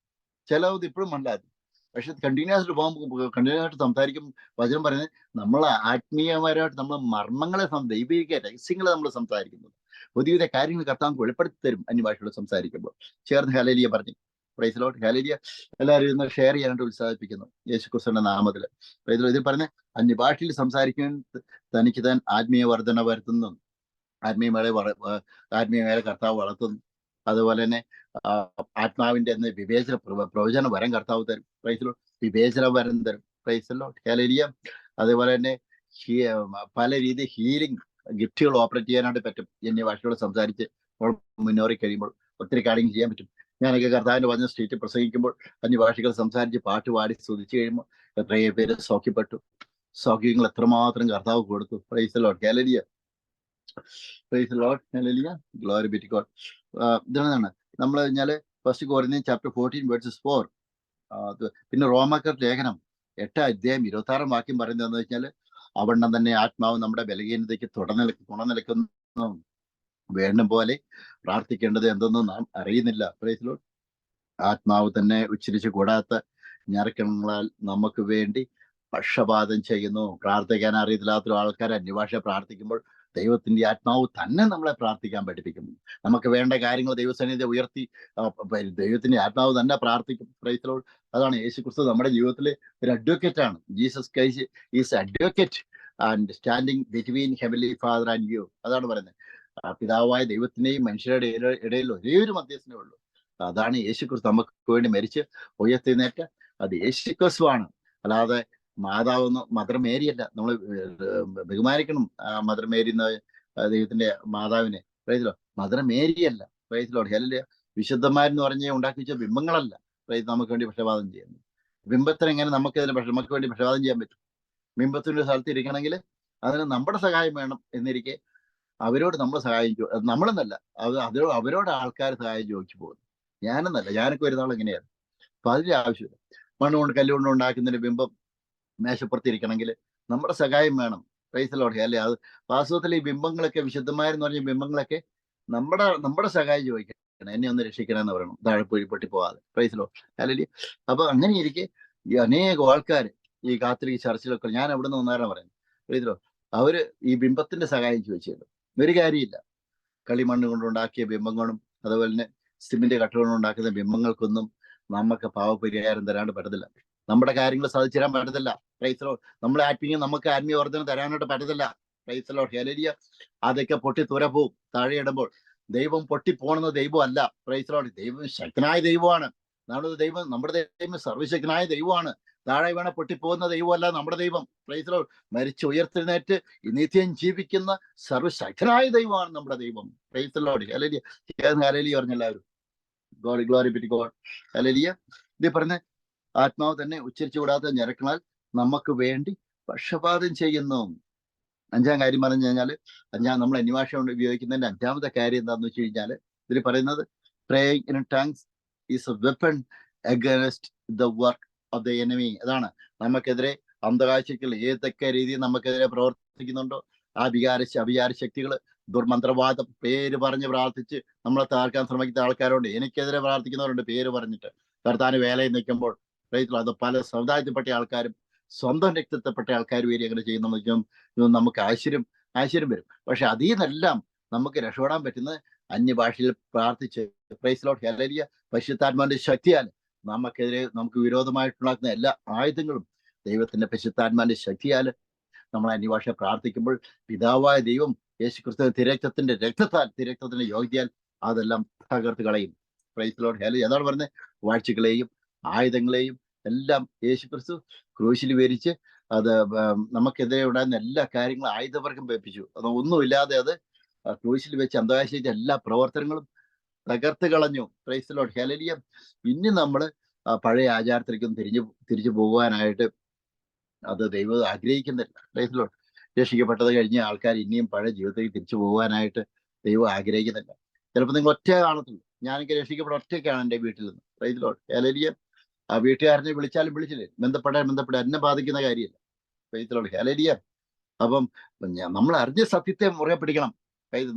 ചിലത് ഇപ്പോഴും മനസ്സിലാകത്തില്ല. പക്ഷെ കണ്ടിന്യൂസ് ആയിട്ട് സംസാരിക്കും. വചനം പറയുന്നത് നമ്മൾ ആത്മീയപരമായിട്ട് നമ്മൾ മർമ്മങ്ങളെ, ദൈവിക രഹസ്യങ്ങളെ നമ്മൾ സംസാരിക്കുന്നത്, പുതിയ പുതിയ കാര്യങ്ങൾ കർത്താവ് വെളിപ്പെടുത്തി തരും അന്യഭാഷയോട് സംസാരിക്കുമ്പോൾ. ചേർന്ന് ഹല്ലേലൂയ പറഞ്ഞു. Price the Lord hallelujah. എല്ലാവരും ഇന്ന് ഷെയർ ചെയ്യാനായിട്ട് ഉത്സാഹിപ്പിക്കുന്നു യേശുക്രിസ്തുവിന്റെ നാമത്തിൽ. Price the Lord. ഇതിൽ പറഞ്ഞ അന്യഭാഷയിൽ സംസാരിക്കാൻ തനിക്ക് താൻ ആത്മീയ വർധന വരുത്തുന്നു, ആത്മീയമേലെ കർത്താവ് വളർത്തുന്നു. അതുപോലെ തന്നെ ആത്മാവിന്റെ പ്രവചന വരം കർത്താവ് തരും. Price the Lord. വിവേചന വരം തരും. Price the Lord hallelujah. അതുപോലെ തന്നെ പല രീതി ഹീലിംഗ് ഗിഫ്റ്റുകൾ ഓപ്പറേറ്റ് ചെയ്യാനായിട്ട് പറ്റും. അന്യഭാഷയോട് സംസാരിച്ച് മുന്നേറി കഴിയുമ്പോൾ ഒത്തിരി കാര്യങ്ങൾ ചെയ്യാൻ പറ്റും. ഞാനൊക്കെ കർത്താവിന്റെ വചന സ്റ്റേറ്റിൽ പ്രസംഗിക്കുമ്പോൾ അന്യഭാഷകൾ സംസാരിച്ച് പാട്ട് പാടി സ്തുതിച്ചു കഴിയുമ്പോൾ എത്രയോ പേര് സൗഖ്യപ്പെട്ടു. സൗഖ്യങ്ങൾ എത്രമാത്രം കർത്താവ് കൊടുത്തു. Praise the Lord hallelujah. Praise the Lord hallelujah. Glory be to God. ഇതാണ് നമ്മൾ കഴിഞ്ഞാല് ഫസ്റ്റ് കൊരിന്ത്യൻസ് ചാപ്റ്റർ 14:4. പിന്നെ റോമാക്കാരുടെ ലേഖനം 8 അധ്യായം 26 വാക്യം പറയുന്നത് എന്താണെന്ന് വെച്ചാൽ, അവണ്ണം തന്നെ ആത്മാവ് നമ്മുടെ ബലഹീനതയ്ക്ക് തുണനിൽക്കുന്നു, വേണ്ടും പോലെ പ്രാർത്ഥിക്കേണ്ടത് എന്തെന്ന് നാം അറിയുന്നില്ല. Price the Lord. ആത്മാവ് തന്നെ ഉച്ചരിച്ച് കൂടാത്ത ഞരക്കങ്ങളാൽ നമുക്ക് വേണ്ടി പക്ഷപാതം ചെയ്യുന്നു. പ്രാർത്ഥിക്കാൻ അറിയത്തില്ലാത്ത ആൾക്കാർ അന്യഭാഷ പ്രാർത്ഥിക്കുമ്പോൾ ദൈവത്തിന്റെ ആത്മാവ് തന്നെ നമ്മളെ പ്രാർത്ഥിക്കാൻ പഠിപ്പിക്കുന്നു. നമുക്ക് വേണ്ട കാര്യങ്ങൾ ദൈവസന്നിധി ഉയർത്തി ദൈവത്തിന്റെ ആത്മാവ് തന്നെ പ്രാർത്ഥിക്കും. Praise the Lord. അതാണ് യേശുക്രിസ്തു നമ്മുടെ ജീവിതത്തിലെ ഒരു അഡ്വക്കേറ്റ് ആണ്. Jesus Christ is advocate and standing between heavenly Father and you. അതാണ് പറയുന്നത്. പിതാവായ ദൈവത്തിന്റെയും മനുഷ്യരുടെ ഇടയിൽ ഒരേ ഒരു മധ്യസ്ഥനേ ഉള്ളൂ. അതാണ് യേശുക്രിസ്തു നമുക്ക് വേണ്ടി മരിച്ച് ഉയർത്തിനേറ്റ അത് യേശുക്രിസ്തുവാണ്. അല്ലാതെ മാതാവെന്ന് മദർ മേരിയല്ല. നമ്മൾ ബഹുമാനിക്കണം മദർ മേരി എന്ന ദൈവത്തിന്റെ മാതാവിനെ. Praise the Lord. മദർ മേരിയല്ല. പ്രൈസ് ദി ലോർഡ് ഹല്ലേലൂയ. വിശുദ്ധന്മാരെന്ന് പറഞ്ഞ് ഉണ്ടാക്കി വെച്ച ബിംബങ്ങളല്ല പ്രൈസ് നമുക്ക് വേണ്ടി പക്ഷപാതം ചെയ്യുന്നത്. ബിംബത്തിന് എങ്ങനെ നമുക്ക് വേണ്ടി പക്ഷപാതം ചെയ്യാൻ പറ്റും? ബിംബത്തിന്റെ സ്ഥലത്ത് ഇരിക്കണമെങ്കിൽ അതിന് നമ്മുടെ സഹായം വേണം. എന്നിരിക്കെ അവരോട് നമ്മൾ സഹായം നമ്മളെന്നല്ല, അവരോട് ആൾക്കാർ സഹായം ചോദിച്ചു പോകുന്നു. ഞാനൊക്കെ വരുന്നാൾ എങ്ങനെയാണ്. അപ്പൊ അതിന്റെ ആവശ്യമില്ല. മണ്ണുകൊണ്ട് കല്ലുകൊണ്ട് ഉണ്ടാക്കുന്നതിന്റെ ബിംബം മേശപ്പുറത്തിരിക്കണമെങ്കിൽ നമ്മുടെ സഹായം വേണം. Price the Lord. അല്ലെ, അത് വാസ്തവത്തിൽ ഈ ബിംബങ്ങളൊക്കെ, വിശുദ്ധന്മാരെന്ന് പറഞ്ഞ ബിംബങ്ങളൊക്കെ നമ്മുടെ സഹായം ചോദിക്കണം. എന്നെ ഒന്ന് രക്ഷിക്കണമെന്ന് പറയണം, താഴെ പൊട്ടി പോവാതെ. Price the Lord. ഹല്ലേലൂയ. അപ്പൊ അങ്ങനെ ഇരിക്കെ ഈ അനേകം ആൾക്കാർ ഈ കാത്തലിക് ചർച്ചിലൊക്കെ, ഞാൻ അവിടെ നിന്ന് ഒന്നേരം പറയുന്നത്, പ്രൈസ് ദി ലോർഡ്, അവര് ഈ ബിംബത്തിന്റെ സഹായം ചോദിച്ചിട്ടുണ്ട്. ഒരു കാര്യമില്ല. കളിമണ്ണ് കൊണ്ടുണ്ടാക്കിയ ബിംബങ്ങളും അതുപോലെ തന്നെ സിമിന്റ് കട്ടുകൊണ്ട് ഉണ്ടാക്കുന്ന ബിംബങ്ങൾക്കൊന്നും നമുക്ക് പാവപരിഹാരം തരാണ്ട് പറ്റത്തില്ല. നമ്മുടെ കാര്യങ്ങൾ സാധിച്ചു തരാൻ പറ്റത്തില്ല. Praise the Lord. നമ്മുടെ നമുക്ക് ആത്മീയ വർദ്ധന തരാനായിട്ട് പറ്റത്തില്ല. Praise Lord hallelujah. അതൊക്കെ പൊട്ടി തുര പോവും താഴെ ഇടുമ്പോൾ. ദൈവം പൊട്ടിപ്പോണെന്ന ദൈവം അല്ല. Praise Lord. ദൈവം ശക്തനായ ദൈവമാണ്. നമ്മുടെ ദൈവം സർവശക്തനായ ദൈവമാണ്. താഴെ വീണ പൊട്ടിപ്പോകുന്ന ദൈവമല്ല നമ്മുടെ ദൈവം. Praise Lord. മരിച്ചു ഉയർത്തെഴുന്നേറ്റ് നിത്യം ജീവിക്കുന്ന സർവശക്തനായ ദൈവമാണ് നമ്മുടെ ദൈവം. പ്രൈസ് ലോർഡ് ഹല്ലേലൂയ. ഹല്ലേലൂയ പറഞ്ഞെല്ലാവരും. God glory be to God. ഹല്ലേലൂയ. ഇത് പറഞ്ഞ ആത്മാവ് തന്നെ ഉച്ചരിച്ചുകൂടാതെ ഞരക്കണാൽ നമുക്ക് വേണ്ടി പക്ഷപാതം ചെയ്യുന്നു. അഞ്ചാം കാര്യം പറഞ്ഞു കഴിഞ്ഞാൽ, നമ്മൾ അന്യഭാഷ കൊണ്ട് ഉപയോഗിക്കുന്നതിന്റെ അഞ്ചാമത്തെ കാര്യം എന്താണെന്ന് വെച്ച് കഴിഞ്ഞാൽ, ഇതിൽ പറയുന്നത് praying in tongues is a weapon against the work of the enemy. അതാണ് നമുക്കെതിരെ അന്ധകാഴ്ചകൾ ഏതൊക്കെ രീതിയിൽ നമുക്കെതിരെ പ്രവർത്തിക്കുന്നുണ്ടോ ആ അഭിചാര ശക്തികൾ, ദുർമന്ത്രവാദം, പേര് പറഞ്ഞ് പ്രാർത്ഥിച്ച് നമ്മളെ താർക്കാൻ ശ്രമിക്കുന്ന ആൾക്കാരുണ്ട്. എനിക്കെതിരെ പ്രാർത്ഥിക്കുന്നവരുണ്ട് പേര് പറഞ്ഞിട്ട്. കർത്താന് വേലയിൽ നിൽക്കുമ്പോൾ അത് പല സമുദായത്തിൽപ്പെട്ട ആൾക്കാരും സ്വന്തം രക്തത്തിൽപ്പെട്ട ആൾക്കാർ വരെ അങ്ങനെ ചെയ്യുന്ന നമുക്ക് ആശ്ചര്യം വരും. പക്ഷെ അതിൽ നിന്നെല്ലാം നമുക്ക് രക്ഷപ്പെടാൻ പറ്റുന്നത് അന്യഭാഷയിൽ പ്രാർത്ഥിച്ച് പ്രൈസ് ലോർഡ് ഹല്ലേലൂയ പരിശുദ്ധാത്മാവിന്റെ ശക്തിയാൽ നമുക്ക് വിരോധമായിട്ടുണ്ടാക്കുന്ന എല്ലാ ആയുധങ്ങളും ദൈവത്തിന്റെ പരിശുദ്ധാത്മാവിന്റെ ശക്തിയാൽ നമ്മൾ അന്യഭാഷ പ്രാർത്ഥിക്കുമ്പോൾ പിതാവായ ദൈവം യേശുക്രിസ്തു തിരക്തത്തിന്റെ യോഗ്യതയാൽ അതെല്ലാം തകർത്ത് കളയും. Praise Lord hallelujah. അതാണ് പറഞ്ഞത്, വാഴ്ചകളെയും ആയുധങ്ങളെയും എല്ലാം യേശുക്രിസ്തു ക്രൂശിൽ വരിച്ച് അത് നമുക്കെതിരെ ഉണ്ടായിരുന്ന എല്ലാ കാര്യങ്ങളും ആയുധവർഗം പേപ്പിച്ചു. അത് ഒന്നുമില്ലാതെ അത് ക്രൂശിൽ വെച്ച് അന്ധകാശിച്ച എല്ലാ പ്രവർത്തനങ്ങളും തകർത്ത് കളഞ്ഞു. Praise Lord hallelujah. ഇനി നമ്മൾ പഴയ ആചാരത്തിലേക്കും തിരിച്ചു പോകാനായിട്ട് അത് ദൈവം ആഗ്രഹിക്കുന്നില്ല. Praise Lord. രക്ഷിക്കപ്പെട്ടത് കഴിഞ്ഞ ആൾക്കാർ ഇനിയും പഴയ ജീവിതത്തിലേക്ക് തിരിച്ചു പോകാനായിട്ട് ദൈവം ആഗ്രഹിക്കുന്നില്ല. ചിലപ്പോൾ നിങ്ങൾ ഒറ്റ കാണത്തുള്ളൂ. ഞാനൊക്കെ രക്ഷിക്കപ്പെട്ട ഒറ്റയ്ക്കാണ് എൻ്റെ വീട്ടിൽ നിന്ന്. Praise Lord hallelujah. ആ വീട്ടുകാരനെ വിളിച്ചാലും വിളിച്ചില്ലേ, ബന്ധപ്പെടാൻ എന്നെ ബാധിക്കുന്ന കാര്യമില്ല. Praise Lord hallelujah. അപ്പം നമ്മൾ അറിഞ്ഞ സത്യത്തെ മുറുകെ പിടിക്കണം.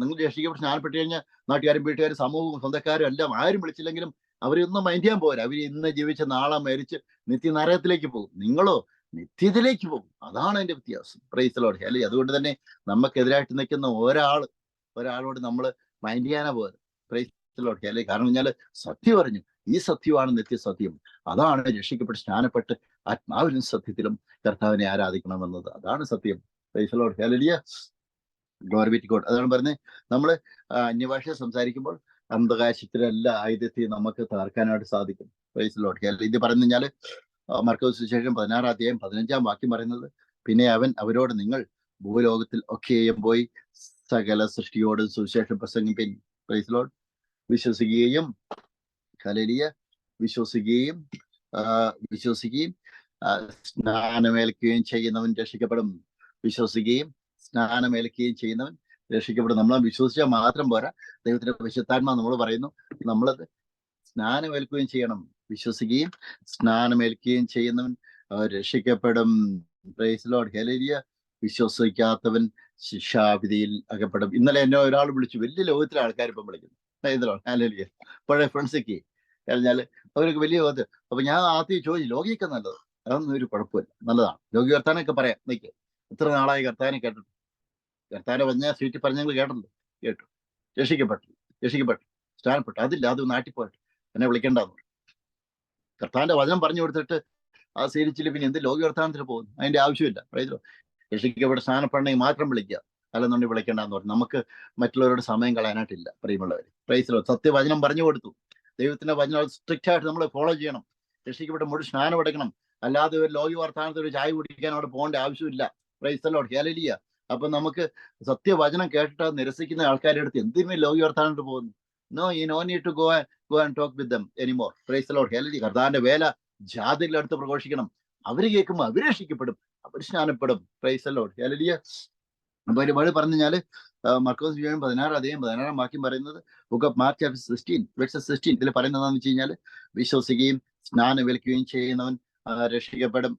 നിങ്ങൾ രക്ഷിക്കപ്പെട്ട് സ്നാനപ്പെട്ട് കഴിഞ്ഞാൽ നാട്ടുകാരും വീട്ടുകാരും സമൂഹവും സ്വന്തക്കാരും എല്ലാം ആരും വിളിച്ചില്ലെങ്കിലും അവരൊന്നും മൈൻഡ് ചെയ്യാൻ പോരാ. അവർ ഇന്ന് ജീവിച്ച് നാളെ മരിച്ച് നിത്യനരകത്തിലേക്ക് പോകും. നിങ്ങളോ നിത്യത്തിലേക്ക് പോകും. അതാണ് അതിന്റെ വ്യത്യാസം. Praise Lord hallelujah. അതുകൊണ്ട് തന്നെ നമുക്കെതിരായിട്ട് നിൽക്കുന്ന ഒരാളോട് നമ്മൾ മൈൻഡ് ചെയ്യാനാ പോയത്. Praise Lord hallelujah. കാരണം പറഞ്ഞാൽ സത്യം അറിഞ്ഞു, ഈ സത്യമാണ് നിത്യസത്യം. അതാണ് രക്ഷിക്കപ്പെട്ട് സ്നാനപ്പെട്ട് ആത്മാവിലും സത്യത്തിലും കർത്താവിനെ ആരാധിക്കണമെന്നത്. അതാണ് സത്യം. Praise Lord hallelujah. Glory be to God. അതാണ് പറഞ്ഞത്, നമ്മൾ അന്യഭാഷ സംസാരിക്കുമ്പോൾ അന്ധകാശത്തിലെല്ലാ ആയുധത്തെയും നമുക്ക് തകർക്കാനായിട്ട് സാധിക്കും. Praise Lord hallelujah. ഇത് പറഞ്ഞു കഴിഞ്ഞാൽ മർക്കോസ് സുവിശേഷം 16 അധ്യായം 15 വാക്യം പറയുന്നത്, പിന്നെ അവൻ അവരോട്, നിങ്ങൾ ഭൂലോകത്തിൽ ഒക്കെയും പോയി സകല സൃഷ്ടിയോട് സുവിശേഷം പ്രസംഗിപ്പിൻ. Praise Lord. വിശ്വസിക്കുകയും ഹല്ലേലൂയ വിശ്വസിക്കുകയും സ്നാനമേൽക്കുകയും ചെയ്യുന്നവൻ രക്ഷിക്കപ്പെടും. വിശ്വസിക്കുകയും സ്നാനമേൽക്കുകയും ചെയ്യുന്നവൻ രക്ഷിക്കപ്പെടും. നമ്മൾ വിശ്വസിച്ചാൽ മാത്രം പോരാ. ദൈവത്തിന്റെ പരിശുദ്ധാത്മാ നമ്മൾ പറയുന്നു, നമ്മളത് സ്നാനമേൽക്കുകയും ചെയ്യണം. വിശ്വസിക്കുകയും സ്നാനമേൽക്കുകയും ചെയ്യുന്നവൻ രക്ഷിക്കപ്പെടും. പ്രൈസ് ലോർഡ് ഹല്ലേലൂയ. വിശ്വസിക്കാത്തവൻ ശിക്ഷാവിധിയിൽ അകപ്പെടും. ഇന്നലെ എന്നെ ഒരാൾ വിളിച്ചു, വലിയ ലോകത്തിലെ ആൾക്കാർ ഇപ്പം വിളിക്കുന്നു. പ്രൈസ് ലോർഡ് ഹല്ലേലൂയ. പഴയ ഫ്രണ്ട്സൊക്കെ കഴിഞ്ഞാല് അവർക്ക് വലിയ ലോകത്ത്. അപ്പൊ ഞാൻ ആദ്യം ചോദിച്ചു, ലോകിയൊക്കെ നല്ലത്, അതൊന്നും ഒരു കുഴപ്പമില്ല, നല്ലതാണ്. ലോകി കർത്താനൊക്കെ പറയാം. നിൽക്ക്, എത്ര നാളായി കർത്താനെ കേട്ടിട്ട്? കർത്താനെ പറഞ്ഞ സീറ്റിൽ പറഞ്ഞെങ്കിൽ കേട്ടു. രക്ഷിക്കപ്പെട്ടു സ്നാനപ്പെട്ടു. അതില്ല, അത് നാട്ടിൽ പോയിട്ട് എന്നെ വിളിക്കേണ്ടെന്ന്. കർത്താന്റെ വചനം പറഞ്ഞു കൊടുത്തിട്ട് ആ സീരിച്ചിൽ പിന്നെ എന്ത് ലോക വർത്താനത്തിൽ പോകുന്നു? അതിന്റെ ആവശ്യമില്ല. പ്രൈസ് രക്ഷിക്കപ്പെട്ട സ്നാനപ്പെടണമെങ്കിൽ മാത്രം വിളിക്കുക, അല്ലെന്നുണ്ടെങ്കിൽ വിളിക്കേണ്ടെന്ന് പറഞ്ഞു. നമുക്ക് മറ്റുള്ളവരോട് സമയം കളയാനായിട്ടില്ല. പ്രിയമുള്ളവർ, പ്രൈസ് സത്യവചനം പറഞ്ഞു കൊടുത്തു. ദൈവത്തിന്റെ വചനം സ്ട്രിക്റ്റ് ആയിട്ട് നമ്മൾ ഫോളോ ചെയ്യണം. രക്ഷിക്കപ്പെട്ട മുഴുവൻ സ്നാനം എടുക്കണം. അല്ലാതെ ഒരു ലോക വർത്താനത്തിൽ ഒരു ചായ കുടിക്കാൻ അവിടെ പോകേണ്ട ആവശ്യമില്ല. Praise Lord hallelujah. അപ്പൊ നമുക്ക് സത്യവചനം കേട്ടിട്ട് നിരസിക്കുന്ന ആൾക്കാരുടെ അടുത്ത് എന്തിനു ലോക വർത്താനത്ത് പോകുന്നു? No need to go and talk with them anymore. Praise Lord ഹല്ലേലൂയ. കർത്താവിന്റെ വേല ജാതികളുടെ അടുത്ത് പ്രഘോഷിക്കണം. അവര് കേൾക്കുമ്പോൾ അവർ രക്ഷിക്കപ്പെടും, അവർ സ്നാനപ്പെടും. Praise Lord hallelujah. അപ്പൊ ഒരു വഴി പറഞ്ഞു കഴിഞ്ഞാല് മർക്കോസ് 16 അധ്യായം 16 വാക്യം പറയുന്നത്, ബുക്ക് ഓഫ് മാർക്ക് ചാപ്റ്റർ 16 ഇതിൽ പറയുന്നത് എന്താണെന്ന് വെച്ച് കഴിഞ്ഞാൽ, വിശ്വസിക്കുകയും സ്നാനമേൽക്കുകയും ചെയ്യുന്നവൻ രക്ഷിക്കപ്പെടും,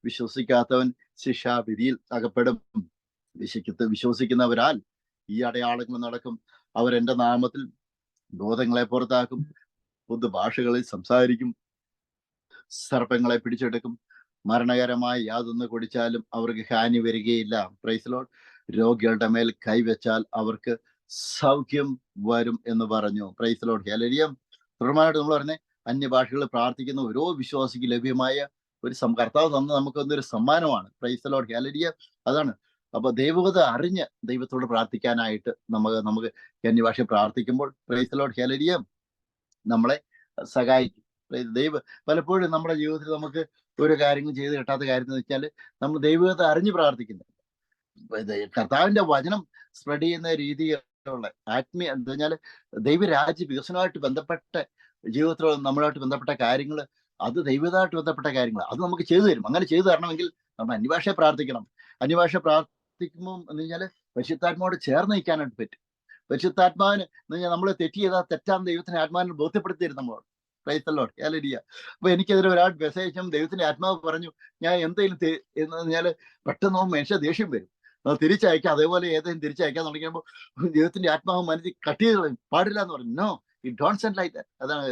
വിശ്വസിക്കാത്തവൻ ശിക്ഷാവിധിയിൽ അകപ്പെടും. വിശ്വസിക്കുന്നവരാൽ ഈ അടയാളങ്ങൾ നടക്കും. അവർ എൻ്റെ നാമത്തിൽ ഭൂതങ്ങളെ പുറത്താക്കും, പുതുഭാഷകളിൽ സംസാരിക്കും, സർപ്പങ്ങളെ പിടിച്ചെടുക്കും, മരണകരമായ യാതൊന്ന് കുടിച്ചാലും അവർക്ക് ഹാനി വരികയില്ല. Praise Lord. രോഗികളുടെ മേൽ കൈവച്ചാൽ അവർക്ക് സൗഖ്യം വരും എന്ന് പറഞ്ഞു. Praise Lord hallelujah. തുടർമായിട്ട് നമ്മൾ പറഞ്ഞ അന്യഭാഷകളിൽ പ്രാർത്ഥിക്കുന്ന ഓരോ വിശ്വാസിക്ക് ലഭ്യമായ ഒരു കർത്താവ് തന്ന നമുക്കൊന്നൊരു സമ്മാനമാണ്. Praise Lord hallelujah. അതാണ് അപ്പൊ ദൈവകത അറിഞ്ഞ് ദൈവത്തോട് പ്രാർത്ഥിക്കാനായിട്ട് നമുക്ക് അന്യഭാഷ പ്രാർത്ഥിക്കുമ്പോൾ പ്രൈസ് ദി ലോർഡ് ഹല്ലേലൂയ നമ്മളെ സഹായിക്കും. പലപ്പോഴും നമ്മുടെ ജീവിതത്തിൽ നമുക്ക് ഒരു കാര്യങ്ങൾ ചെയ്ത് കിട്ടാത്ത കാര്യം എന്ന് വെച്ചാൽ നമ്മൾ ദൈവകത അറിഞ്ഞ് പ്രാർത്ഥിക്കുന്നത്. കർത്താവിന്റെ വചനം സ്പ്രെഡ് ചെയ്യുന്ന രീതിയിലുള്ള ആത്മീയ എന്താ വെച്ചാൽ ദൈവരാജ്യ വികസനമായിട്ട് ബന്ധപ്പെട്ട ജീവിതത്തിലുള്ള നമ്മളുമായിട്ട് ബന്ധപ്പെട്ട കാര്യങ്ങൾ, അത് ദൈവമായിട്ട് ബന്ധപ്പെട്ട കാര്യങ്ങൾ അത് നമുക്ക് ചെയ്തു തരും. അങ്ങനെ ചെയ്തു തരണമെങ്കിൽ നമ്മൾ അന്യഭാഷയെ പ്രാർത്ഥിക്കണം. അന്യഭാഷ പ്രാർത്ഥിക്കുമ്പോൾ എന്ന് വെച്ചാൽ പരിശുദ്ധാത്മാവോട് ചേർന്ന് നിൽക്കാനായിട്ട് പറ്റും. പരിശുദ്ധാത്മാവിന് എന്ന് പറഞ്ഞാൽ നമ്മൾ തെറ്റ് ചെയ്താൽ തെറ്റാന്ന് ദൈവത്തിന് ആത്മാവിനെ ബോധ്യപ്പെടുത്തി തരും നമ്മളോട്. Price the Lord hallelujah. അപ്പൊ എനിക്കെതിരെ ഒരാൾ മെസ്സേജും ദൈവത്തിന്റെ ആത്മാവ് പറഞ്ഞു ഞാൻ എന്തെങ്കിലും എന്ന് പറഞ്ഞാൽ പെട്ടെന്ന് മനുഷ്യ ദേഷ്യം വരും, തിരിച്ചയക്കാം. അതേപോലെ ഏതെങ്കിലും തിരിച്ചയക്കാൻ തുടങ്ങിയപ്പോൾ ദൈവത്തിന്റെ ആത്മാവ് മനസ്സിൽ കട്ട് ചെയ്ത് പാടില്ല എന്ന് പറഞ്ഞു. No, it don't send like that. അതാണ്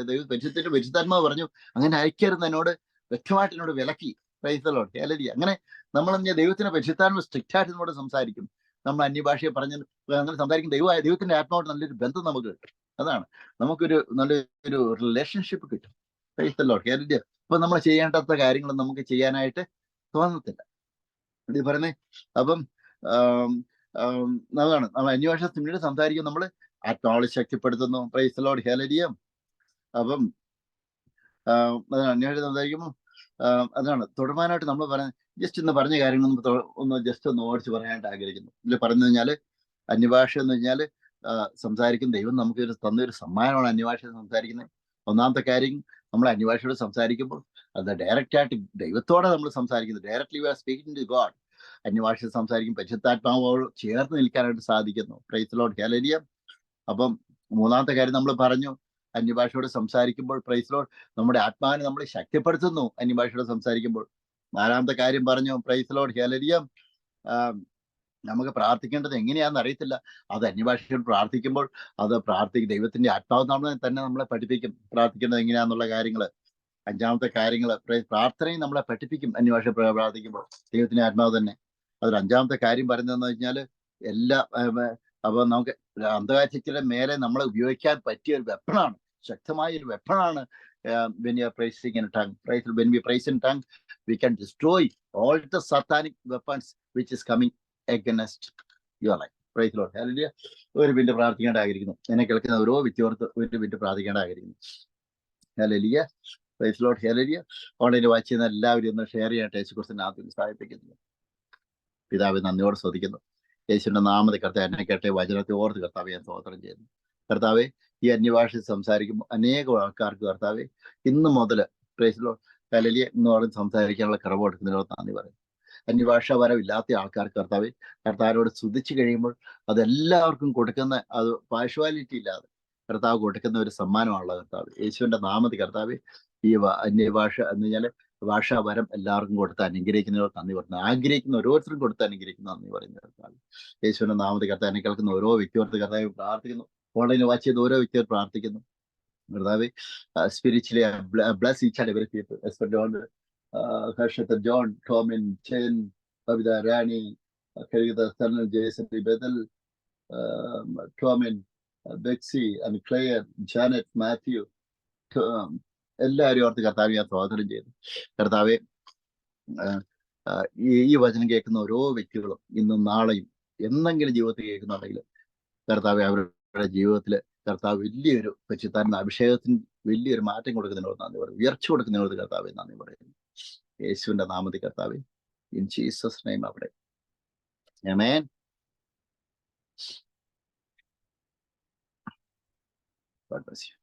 പരിശുദ്ധാത്മാവ് പറഞ്ഞു അങ്ങനെ അയക്കരുത്, എന്നോട് വ്യക്തമായിട്ട് എന്നോട് വിലക്കി. Praise the Lord hallelujah. അങ്ങനെ നമ്മൾ ദൈവത്തിന്റെ പരിശുദ്ധാത്മാവ് സ്ട്രിക്റ്റ് ആയിട്ട് നമ്മോട് സംസാരിക്കും. നമ്മൾ അന്യഭാഷയെ പറഞ്ഞ് അങ്ങനെ സംസാരിക്കും. ദൈവത്തിന്റെ ആത്മാவோട് നല്ലൊരു ബന്ധം നമുക്ക് കിട്ടും. അതാണ് നമുക്കൊരു നല്ലൊരു റിലേഷൻഷിപ്പ് കിട്ടും. Price the Lord hallelujah. അപ്പൊ നമ്മൾ ചെയ്യേണ്ടാത്ത കാര്യങ്ങൾ നമുക്ക് ചെയ്യാനായിട്ട് തോന്നത്തില്ല. ഇത് പറഞ്ഞേ. അപ്പം അതാണ് നമ്മൾ അന്യഭാഷ പിന്നീട് സംസാരിക്കും. നമ്മൾ ആത്മാവളെ ശക്തിപ്പെടുത്തുന്നു. Price the Lord hallelujah. അപ്പം അതാണ് അന്യഭാഷ സംസാരിക്കുമ്പോൾ അതാണ് തുടർമാനായിട്ട് നമ്മൾ പറയുന്നത്. ജസ്റ്റ് ഇന്ന് പറഞ്ഞ കാര്യങ്ങൾ ഒന്ന് ജസ്റ്റ് ഒന്ന് ഓടിച്ച് പറയാനായിട്ട് ആഗ്രഹിക്കുന്നു. ഇതിൽ പറഞ്ഞു കഴിഞ്ഞാൽ അന്യഭാഷ എന്ന് കഴിഞ്ഞാൽ സംസാരിക്കും. ദൈവം നമുക്ക് തന്നൊരു സമ്മാനമാണ് അന്യഭാഷ സംസാരിക്കുന്നത്. ഒന്നാമത്തെ കാര്യം, നമ്മൾ അന്യഭാഷയോട് സംസാരിക്കുമ്പോൾ അത് ഡയറക്റ്റ് ആയിട്ട് ദൈവത്തോടെ നമ്മൾ സംസാരിക്കുന്നത്. Directly we are speaking to God. അന്യഭാഷ സംസാരിക്കും. പരിശുദ്ധാത്മാവോട് ചേർന്ന് നിൽക്കാനായിട്ട് സാധിക്കുന്നു. Praise the Lord hallelujah. അപ്പം മൂന്നാമത്തെ കാര്യം നമ്മൾ പറഞ്ഞു, അന്യഭാഷയോട് സംസാരിക്കുമ്പോൾ പ്രൈസ് ദി ലോർഡ് നമ്മുടെ ആത്മാവിനെ നമ്മൾ ശക്തിപ്പെടുത്തുന്നു അന്യഭാഷയോട് സംസാരിക്കുമ്പോൾ. നാലാമത്തെ കാര്യം പറഞ്ഞു, പ്രൈസ് ദി ലോർഡ് ഹല്ലേലൂയ, നമുക്ക് പ്രാർത്ഥിക്കേണ്ടത് എങ്ങനെയാണെന്ന് അറിയത്തില്ല. അത് അന്യഭാഷയോട് പ്രാർത്ഥിക്കുമ്പോൾ അത് ദൈവത്തിന്റെ ആത്മാവ് തന്നെ നമ്മളെ പഠിപ്പിക്കും പ്രാർത്ഥിക്കേണ്ടത് എങ്ങനെയാന്നുള്ള കാര്യങ്ങൾ. അഞ്ചാമത്തെ കാര്യങ്ങൾ, പ്രാർത്ഥനയും നമ്മളെ പഠിപ്പിക്കും അന്യഭാഷ പ്രാർത്ഥിക്കുമ്പോൾ ദൈവത്തിന്റെ ആത്മാവ് തന്നെ. അതൊരു അഞ്ചാമത്തെ കാര്യം പറയുന്നതെന്ന് വെച്ചാൽ അപ്പൊ നമുക്ക് അന്ധകാഴ്ചയുടെ മേലെ നമ്മളെ ഉപയോഗിക്കാൻ പറ്റിയ ഒരു വെപ്പണാണ്, ശക്തമായ ഒരു വെപ്പണാണ്. When you are praising in tongue, when we praise in tongue, we can destroy all the satanic weapons which is coming against your life. Praise the Lord. Hallelujah. ഒരു മിനിറ്റ് പ്രാർത്ഥിക്കേണ്ടതായിരിക്കുന്നു. എന്നെ കേൾക്കുന്ന ഓരോ വ്യക്തിയോർത്ത് ഒരു മിനിറ്റ് പ്രാർത്ഥിക്കേണ്ടതായിരിക്കുന്നു. ഹല്ലേലൂയ. പ്രൈസ് ദി ലോർഡ് ഹല്ലേലൂയ. ഓൺലൈനിൽ വാച്ച് ചെയ്യുന്ന എല്ലാവരും ഒന്ന് ഷെയർ ചെയ്യട്ടെ. യേശുക്രിസ്തുവിന്റെ നാമത്തിൽ സഹായിപ്പിക്കുന്നു. പിതാവേ, നന്ദിയോട് സ്തുതിക്കുന്നു. യേശുവിന്റെ നാമത്തിൽ കർത്താവേ എന്നെ കേട്ടെ വചനത്തെ ഓർത്ത് കർത്താവേ ഞാൻ സ്തോത്രം ചെയ്യുന്നു. കർത്താവേ, ഈ അന്യഭാഷ സംസാരിക്കുമ്പോൾ അനേകം ആൾക്കാർക്ക് കർത്താവേ ഇന്ന് മുതൽ പ്രൈസ് ദി ലോർഡ് ഹല്ലേലൂയ എന്ന് പറഞ്ഞ് സംസാരിക്കാനുള്ള കൃപ കൊടുക്കുന്നതിനോട് നന്ദി പറയും. അന്യഭാഷ വരവില്ലാത്ത ആൾക്കാർക്ക് കർത്താവിനോട് സ്തുതിച്ചു കഴിയുമ്പോൾ അതെല്ലാവർക്കും കൊടുക്കുന്ന, അത് പാർഷ്വാലിറ്റി ഇല്ലാതെ കർത്താവ് കൊടുക്കുന്ന ഒരു സമ്മാനമാണല്ലോ കർത്താവ്. യേശുവിന്റെ നാമത്തിൽ കർത്താവ് ഈ അന്യഭാഷ എന്ന് പറഞ്ഞാൽ ഭാഷാവരം എല്ലാവർക്കും കൊടുത്ത് അനുഗ്രഹിക്കുന്നവർ നന്ദി പറയുന്നു. ആഗ്രഹിക്കുന്ന ഓരോരുത്തരും കൊടുത്ത് അനുഗ്രഹിക്കുന്ന നന്ദി പറയുന്ന കർത്താവ്. യേശുവിന്റെ നാമത്തിൽ കർത്താവ് എന്നെ കേൾക്കുന്ന ഓരോ വ്യക്തിയോർത്ത് കർത്താവ് പ്രാർത്ഥിക്കുന്നു. ഓൺലൈനിൽ വാച്ച് ചെയ്ത് ഓരോ വ്യക്തിയോർ പ്രാർത്ഥിക്കുന്നു. കർത്താവ് spiritually bless each and every people, especially Harshath, John, Tomin, Chen, Kavitha, Rani, Kavitha, Sanal, Jason, Badal, Tomin, Bexy, and Claire, Janet, Mathew, എല്ലാവരും ഓർത്ത് കർത്താവ് ഞാൻ സ്വാഗതം ചെയ്തു. കർത്താവെ, ഈ വചനം കേൾക്കുന്ന ഓരോ വ്യക്തികളും ഇന്നും നാളെയും എന്തെങ്കിലും ജീവിതത്തിൽ കേൾക്കുന്നുണ്ടെങ്കിൽ കർത്താവെ അവരുടെ ജീവിതത്തിൽ കർത്താവ് വലിയൊരു പരിശുദ്ധാത്മാവിന്റെ അഭിഷേകത്തിന് വലിയൊരു മാറ്റം കൊടുക്കുന്നതിനോട് നന്ദി പറയും. ഉയർച്ച കൊടുക്കുന്നതിനോട് കർത്താവെ നന്ദി പറയുന്നു. യേശുവിന്റെ നാമത്തിൽ കർത്താവെ, ഇൻ ജീസസ് നെയിം. അവിടെ ആമേൻ. God bless you.